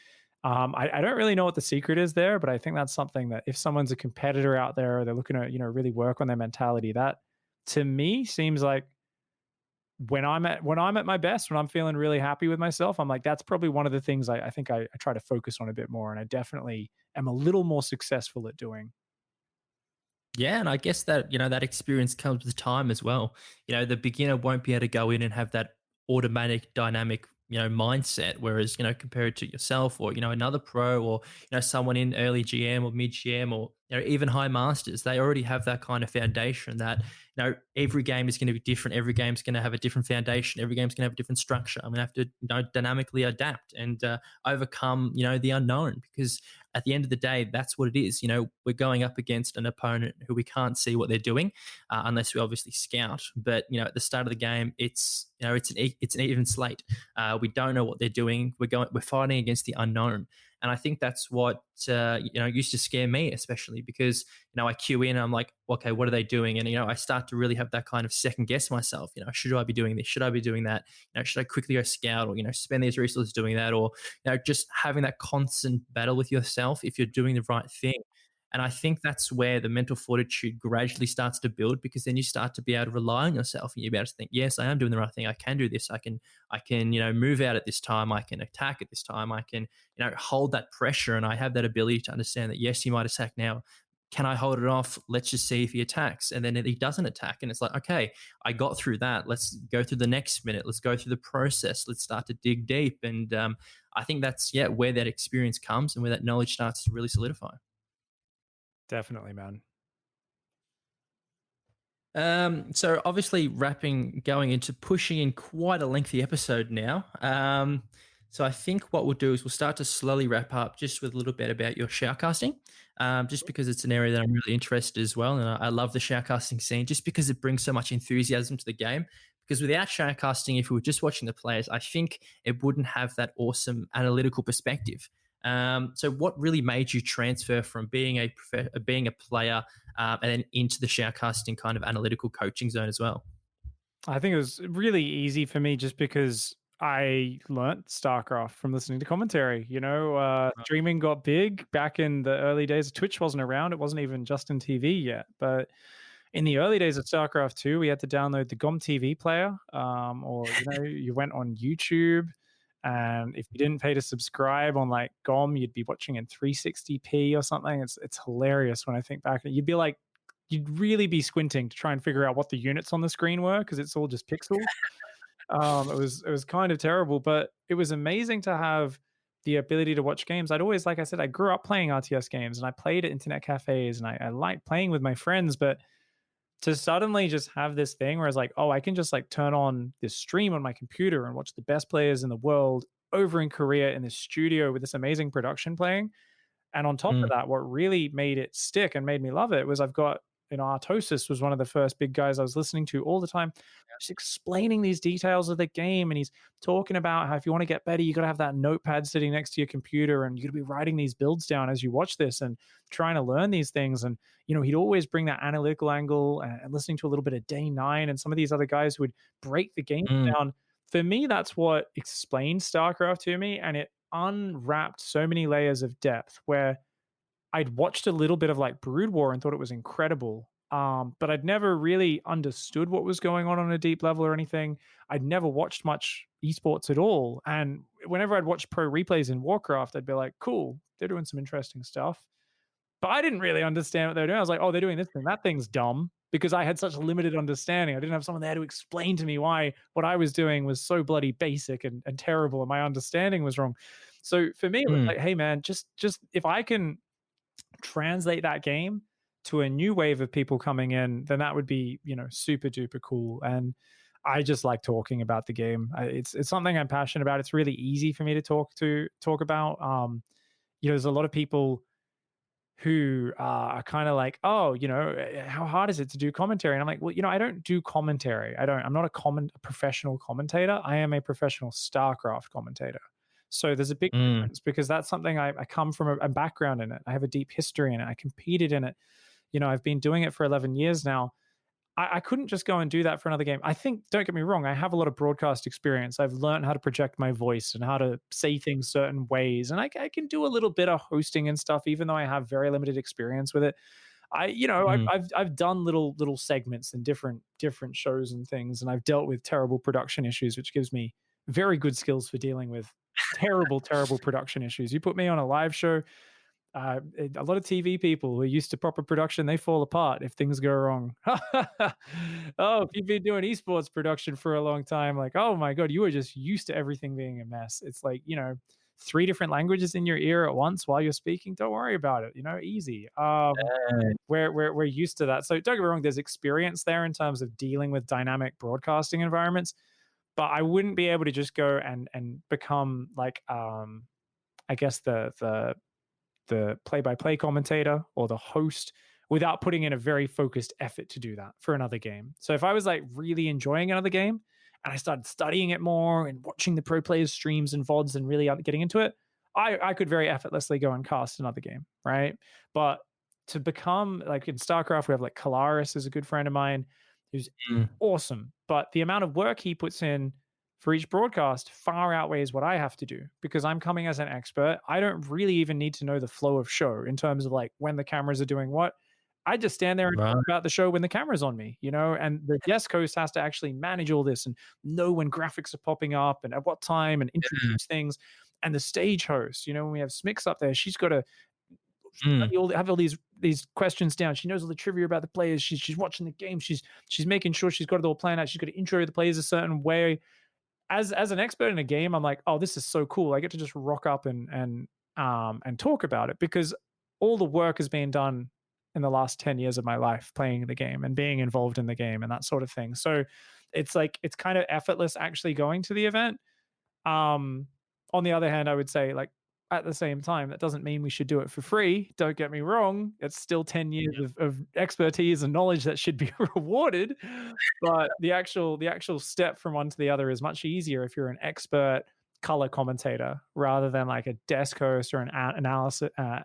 I don't really know what the secret is there, but I think that's something that if someone's a competitor out there, or they're looking to, really work on their mentality, that to me seems like when I'm at my best, when I'm feeling really happy with myself, I'm like, that's probably one of the things I think I try to focus on a bit more. And I definitely am a little more successful at doing. Yeah, and I guess that, that experience comes with time as well. The beginner won't be able to go in and have that automatic dynamic, mindset, whereas, compared to yourself or, another pro, or, someone in early GM or mid GM, or even high masters, they already have that kind of foundation that, every game is going to be different. Every game's going to have a different foundation. Every game's going to have a different structure. I'm going to have to, dynamically adapt and overcome, the unknown, because at the end of the day, that's what it is. We're going up against an opponent who we can't see what they're doing, unless we obviously scout. But, at the start of the game, it's an even slate. We don't know what they're doing. We're fighting against the unknown. And I think that's what used to scare me, especially because I queue in and I'm like, okay, what are they doing? And I start to really have that kind of second guess myself. Should I be doing this? Should I be doing that? Should I quickly go scout, or spend these resources doing that, or just having that constant battle with yourself if you're doing the right thing. And I think that's where the mental fortitude gradually starts to build, because then you start to be able to rely on yourself, and you'll be able to think, yes, I am doing the right thing. I can do this. I can, move out at this time. I can attack at this time. I can, hold that pressure. And I have that ability to understand that, yes, he might attack now. Can I hold it off? Let's just see if he attacks. And then he doesn't attack. And it's like, okay, I got through that. Let's go through the next minute. Let's go through the process. Let's start to dig deep. And I think that's, where that experience comes and where that knowledge starts to really solidify. Definitely, man. So obviously going into pushing in quite a lengthy episode now. So I think what we'll do is we'll start to slowly wrap up just with a little bit about your shoutcasting, just because it's an area that I'm really interested as well. And I love the shoutcasting scene just because it brings so much enthusiasm to the game. Because without shoutcasting, if we were just watching the players, I think it wouldn't have that awesome analytical perspective. So what really made you transfer from being a player and then into the shoutcasting kind of analytical coaching zone as well? I think it was really easy for me just because I learnt Starcraft from listening to commentary. Streaming got big back in the early days. Twitch wasn't around. It wasn't even just in TV yet. But in the early days of Starcraft 2, we had to download the GOM TV player, or you went on YouTube, and if you didn't pay to subscribe on like GOM, you'd be watching in 360p or something. It's hilarious when I think back. You'd really be squinting to try and figure out what the units on the screen were, because it's all just pixels. It was kind of terrible, but it was amazing to have the ability to watch games. Like I said, I grew up playing RTS games and I played at internet cafes, and I liked playing with my friends, but to suddenly just have this thing where it's like, oh, I can just like turn on this stream on my computer and watch the best players in the world over in Korea in this studio with this amazing production playing. And on top of that, what really made it stick and made me love it was I've got, Artosis was one of the first big guys I was listening to all the time, just explaining these details of the game. And he's talking about how if you want to get better, you got to have that notepad sitting next to your computer, and you got to be writing these builds down as you watch this and trying to learn these things. And, he'd always bring that analytical angle, and listening to a little bit of Day 9 and some of these other guys who would break the game down. For me, that's what explained StarCraft to me. And it unwrapped so many layers of depth where I'd watched a little bit of like Brood War and thought it was incredible. But I'd never really understood what was going on a deep level or anything. I'd never watched much esports at all. And whenever I'd watch pro replays in Warcraft, I'd be like, cool, they're doing some interesting stuff. But I didn't really understand what they were doing. I was like, oh, they're doing this thing. That thing's dumb, because I had such limited understanding. I didn't have someone there to explain to me why what I was doing was so bloody basic and terrible, and my understanding was wrong. So for me, it was like, hey, man, just if I can translate that game to a new wave of people coming in, then that would be, super duper cool. And I just like talking about the game. It's something I'm passionate about. It's really easy for me to talk about. There's a lot of people who are kind of like, oh, how hard is it to do commentary? And I'm like, well, I don't do commentary. I'm not a professional commentator. I am a professional StarCraft commentator. So there's a big difference, because that's something I come from a background in it. I have a deep history in it. I competed in it. I've been doing it for 11 years now. I couldn't just go and do that for another game. I think, don't get me wrong, I have a lot of broadcast experience. I've learned how to project my voice and how to say things certain ways. And I can do a little bit of hosting and stuff, even though I have very limited experience with it. I've done little segments in different shows and things, and I've dealt with terrible production issues, which gives me very good skills for dealing with terrible production issues. You put me on a live show, a lot of TV people who are used to proper production, they fall apart if things go wrong. Oh, if you've been doing esports production for a long time, like, oh my God, you are just used to everything being a mess. It's like, 3 different languages in your ear at once while you're speaking, don't worry about it, easy. We're used to that. So don't get me wrong, there's experience there in terms of dealing with dynamic broadcasting environments, but I wouldn't be able to just go and become like I guess the play-by-play commentator or the host without putting in a very focused effort to do that for another game. So if I was like really enjoying another game and I started studying it more and watching the pro players streams and VODs and really getting into it, I could very effortlessly go and cast another game, right? But to become like in StarCraft, we have like Kalaris is a good friend of mine who's Mm. awesome, but the amount of work he puts in for each broadcast far outweighs what I have to do because I'm coming as an expert. I don't really even need to know the flow of show in terms of like when the cameras are doing what. I just stand there and Right. talk about the show when the camera's on me, and the guest host has to actually manage all this and know when graphics are popping up and at what time and introduce things. And the stage host, when we have Smix up there, she's got to Mm. have all these questions down. She knows all the trivia about the players. She's watching the game. She's making sure she's got it all planned out. She's got to intro the players a certain way. As an expert in a game, I'm like, oh, this is so cool. I get to just rock up and talk about it because all the work has been done in the last 10 years of my life playing the game and being involved in the game and that sort of thing. So it's like it's kind of effortless actually going to the event. On the other hand, I would say like at the same time, that doesn't mean we should do it for free. Don't get me wrong. It's still 10 years of expertise and knowledge that should be rewarded. But the actual step from one to the other is much easier if you're an expert color commentator rather than like a desk host or an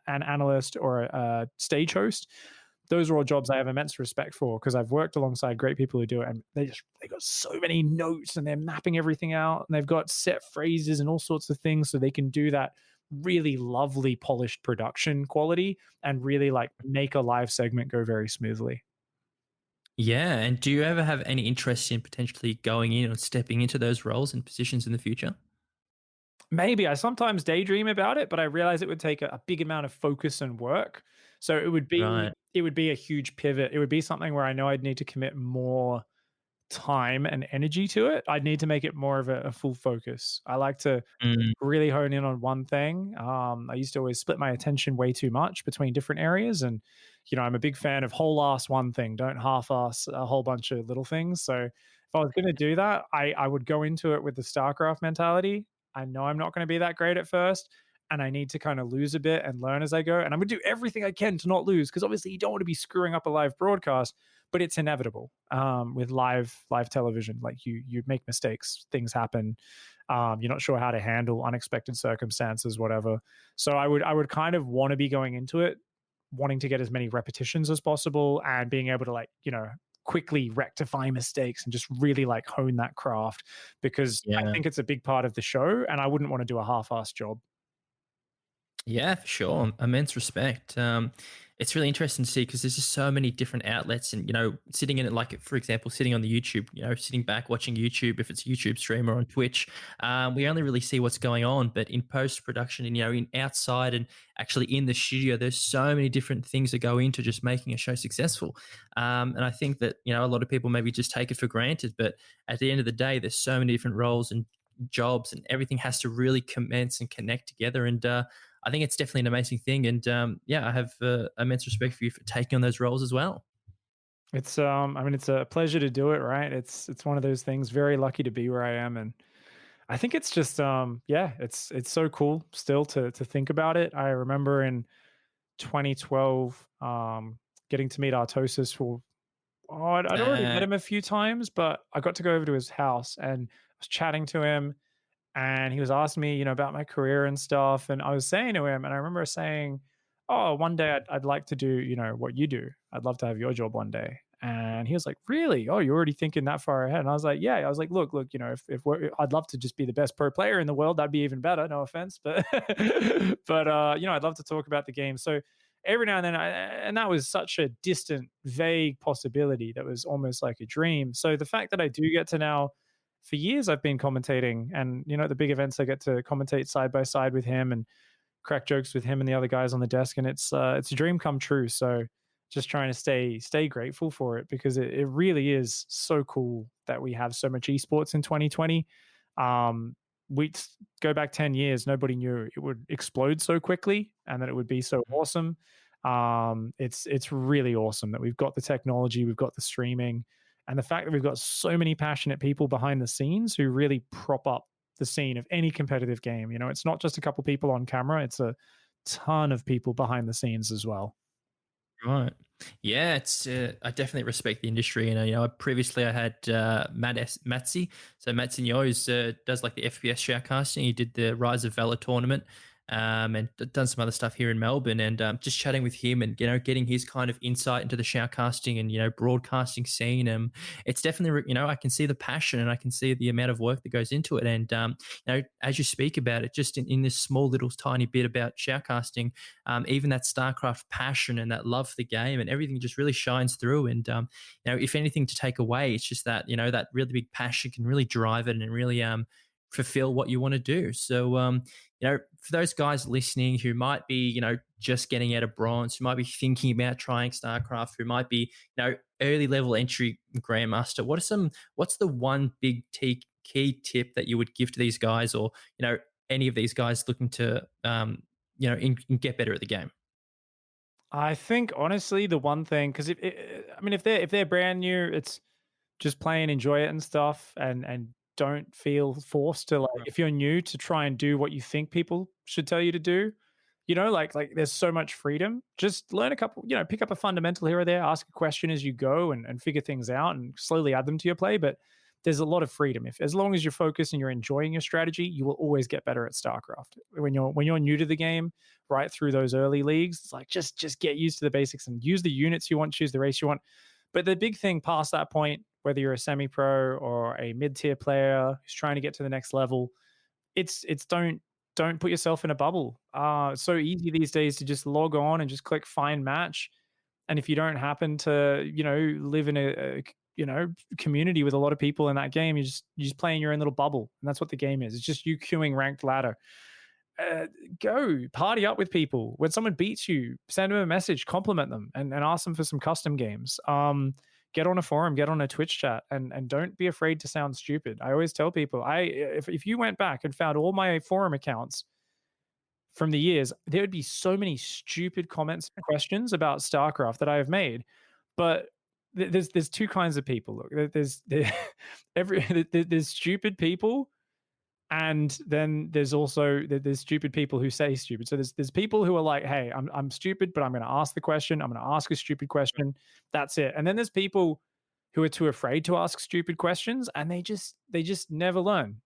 analyst or a stage host. Those are all jobs I have immense respect for because I've worked alongside great people who do it, and they got so many notes and they're mapping everything out and they've got set phrases and all sorts of things so they can do that really lovely polished production quality and really like make a live segment go very smoothly. Yeah. And do you ever have any interest in potentially going in or stepping into those roles and positions in the future? Maybe I sometimes daydream about it, but I realize it would take a big amount of focus and work. So Right. it would be a huge pivot. It would be something where I know I'd need to commit more time and energy to it. I'd need to make it more of a full focus. I like to Mm. really hone in on one thing. I used to always split my attention way too much between different areas. And, I'm a big fan of whole ass one thing, don't half ass a whole bunch of little things. So if I was going to do that, I would go into it with the StarCraft mentality. I know I'm not going to be that great at first. And I need to kind of lose a bit and learn as I go. And I'm going to do everything I can to not lose because obviously you don't want to be screwing up a live broadcast, but it's inevitable with live television. Like you make mistakes, things happen. You're not sure how to handle unexpected circumstances, whatever. So I would kind of want to be going into it, wanting to get as many repetitions as possible and being able to like, quickly rectify mistakes and just really like hone that craft because I Yeah. think it's a big part of the show and I wouldn't want to do a half-assed job. Yeah, for sure. Immense respect. It's really interesting to see because there's just so many different outlets, and sitting in it, like for example, sitting on the YouTube, sitting back watching YouTube, if it's a YouTube stream or on Twitch, we only really see what's going on. But in post production, and in outside, and actually in the studio, there's so many different things that go into just making a show successful. And I think that a lot of people maybe just take it for granted, but at the end of the day, there's so many different roles and jobs, and everything has to really commence and connect together. And I think it's definitely an amazing thing. And yeah, I have immense respect for you for taking on those roles as well. It's I mean it's a pleasure to do it, right? It's one of those things, very lucky to be where I am. And I think it's just yeah, it's so cool still to think about it. I remember in 2012 getting to meet Artosis for I'd already Uh, met him a few times, but I got to go over to his house and I was chatting to him and he was asking me, about my career and stuff. And I was saying to him, and I remember saying, "Oh, one day I'd like to do, what you do. I'd love to have your job one day." And he was like, "Really? Oh, you're already thinking that far ahead?" And I was like, "Yeah." I was like, "Look, if I'd love to just be the best pro player in the world. That'd be even better. No offense, but but I'd love to talk about the game." So every now and then, and that was such a distant, vague possibility that was almost like a dream. So the fact that I do get to now for years I've been commentating and the big events I get to commentate side by side with him and crack jokes with him and the other guys on the desk and it's a dream come true. So just trying to stay grateful for it because it really is so cool that we have so much esports in 2020. we go back 10 years, nobody knew it would explode so quickly and that it would be so awesome. It's really awesome that we've got the technology, we've got the streaming, and the fact that we've got so many passionate people behind the scenes who really prop up the scene of any competitive game. You know, it's not just a couple people on camera, it's a ton of people behind the scenes as well. Right. Yeah, it's I definitely respect the industry. And previously I had Matzi. So Matzi does like the FPS shoutcasting. He did the Rise of Valor tournament, and done some other stuff here in Melbourne. And just chatting with him and getting his kind of insight into the shoutcasting and broadcasting scene. It's definitely I can see the passion and I can see the amount of work that goes into it. And as you speak about it, just in this small little tiny bit about shoutcasting, even that Starcraft passion and that love for the game and everything just really shines through. And if anything to take away, it's just that that really big passion can really drive it and really fulfill what you want to do. So for those guys listening who might be just getting out of bronze, who might be thinking about trying Starcraft, who might be early level entry grandmaster, what's the one big key tip that you would give to these guys, or any of these guys looking to get better at the game? I think honestly, the one thing, because if they're brand new, it's just play and enjoy it and stuff, and don't feel forced to, like, if you're new, to try and do what you think people should tell you to do. Like there's so much freedom. Just learn a couple, pick up a fundamental here or there, ask a question as you go, and figure things out and slowly add them to your play. But there's a lot of freedom. If as long as you're focused and you're enjoying your strategy, you will always get better at StarCraft. When you're new to the game, right through those early leagues, it's like just get used to the basics and use the units you want, choose the race you want. But the big thing past that point, whether you're a semi-pro or a mid-tier player who's trying to get to the next level, it's don't put yourself in a bubble. It's so easy these days to just log on and just click find match. And if you don't happen to, live in a community with a lot of people in that game, you just play in your own little bubble. And that's what the game is. It's just you queuing ranked ladder. Go party up with people. When someone beats you, send them a message, compliment them, and ask them for some custom games. Get on a forum, get on a Twitch chat, and don't be afraid to sound stupid. I always tell people, if you went back and found all my forum accounts from the years, there would be so many stupid comments and questions about StarCraft that I have made. But there's two kinds of people. Look, there's stupid people, and then there's also there's stupid people who say stupid. So there's people who are like, hey, I'm stupid, but I'm going to ask the question. I'm going to ask a stupid question. That's it. And then there's people who are too afraid to ask stupid questions, and they just never learn.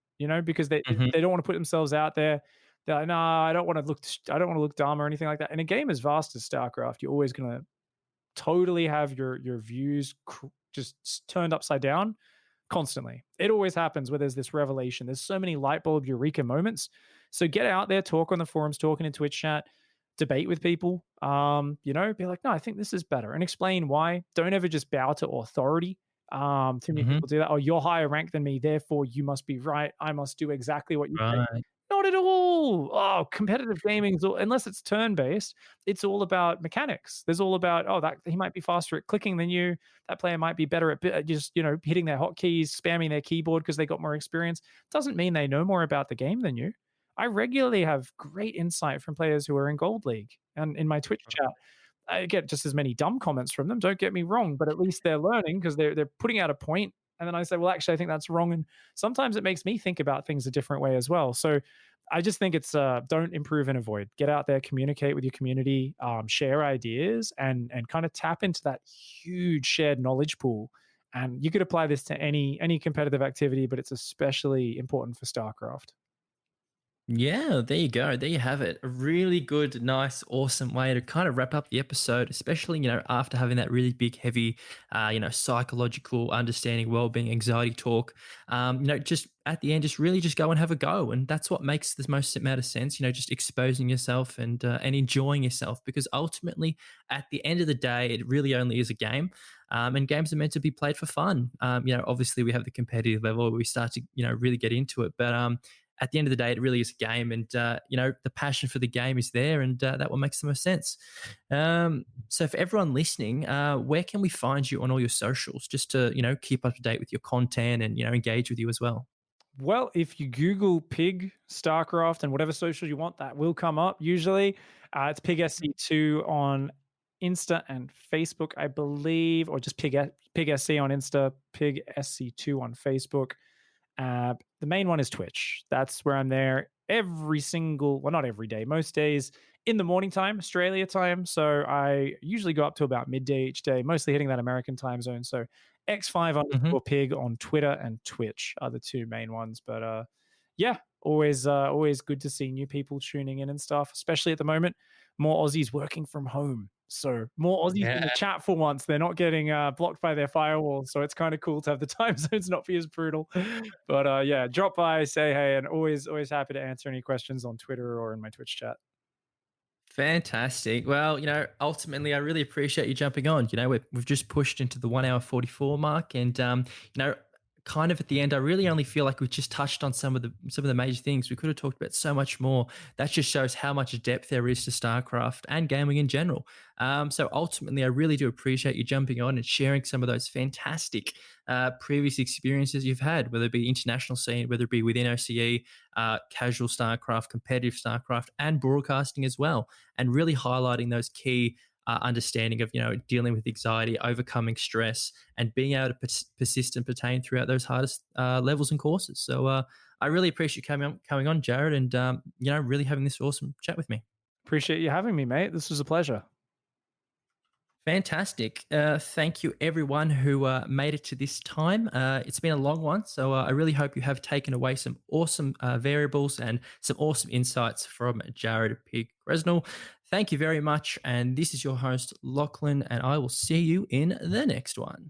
Because they don't want to put themselves out there. They're like, no, I don't want to look dumb or anything like that. In a game as vast as StarCraft, you're always going to totally have your views just turned upside down constantly. It always happens where there's this revelation. There's so many light bulb eureka moments. So get out there, talk on the forums, talking in Twitch chat, debate with people. Be like, no, I think this is better, and explain why. Don't ever just bow to authority. Too many people do that. Oh, you're higher ranked than me, therefore you must be right. I must do exactly what you say. Right. Not at all. Oh, competitive gaming, unless it's turn-based, it's all about mechanics. There's all about, that he might be faster at clicking than you. That player might be better at just, hitting their hotkeys, spamming their keyboard because they got more experience. Doesn't mean they know more about the game than you. I regularly have great insight from players who are in Gold League. And in my Twitch chat, I get just as many dumb comments from them. Don't get me wrong, but at least they're learning because they're putting out a point. And then I say, well, actually, I think that's wrong. And sometimes it makes me think about things a different way as well. So I just think it's don't improve and avoid. Get out there, communicate with your community, share ideas, and kind of tap into that huge shared knowledge pool. And you could apply this to any competitive activity, but it's especially important for StarCraft. Yeah, there you go. There you have it. A really good, nice, awesome way to kind of wrap up the episode, especially, after having that really big, heavy, psychological understanding, well-being, anxiety talk. Just at the end, just really just go and have a go. And that's what makes the most amount of sense, just exposing yourself and enjoying yourself, because ultimately at the end of the day, it really only is a game. And games are meant to be played for fun. Obviously we have the competitive level where we start to, really get into it. But at the end of the day, it really is a game, and the passion for the game is there, and that what makes the most sense. So for everyone listening, where can we find you on all your socials, just to keep up to date with your content and engage with you as well? Well, if you Google Pig, Starcraft, and whatever social you want, that will come up usually. It's Pig SC2 on Insta and Facebook, I believe, or just Pig SC on Insta, Pig SC2 on Facebook. The main one is Twitch. That's where I'm there every single, well, not every day, most days in the morning time, Australia time. So I usually go up to about midday each day, mostly hitting that American time zone. So X5 Hmm. underscore pig on Twitter and Twitch are the two main ones. But yeah, always good to see new people tuning in and stuff, especially at the moment. More Aussies working from home. So more Aussies in the Yeah. chat for once. They're not getting blocked by their firewalls. So it's kind of cool to have the time zones not be as brutal. But yeah, drop by, say hey, and always happy to answer any questions on Twitter or in my Twitch chat. Fantastic. Well, ultimately, I really appreciate you jumping on. We've just pushed into the 1 hour 44 mark, and kind of at the end, I really only feel like we've just touched on some of the major things. We could have talked about so much more. That just shows how much depth there is to StarCraft and gaming in general. So ultimately, I really do appreciate you jumping on and sharing some of those fantastic previous experiences you've had, whether it be international scene, whether it be within OCE, casual StarCraft, competitive StarCraft, and broadcasting as well, and really highlighting those key understanding of dealing with anxiety, overcoming stress, and being able to persist and pertain throughout those hardest levels and courses. So I really appreciate you coming on, Jared, and really having this awesome chat with me. Appreciate you having me, mate. This was a pleasure. Fantastic. Thank you, everyone who made it to this time. It's been a long one, so I really hope you have taken away some awesome variables and some awesome insights from Jared Pig Krensel. Thank you very much. And this is your host, Lachlan, and I will see you in the next one.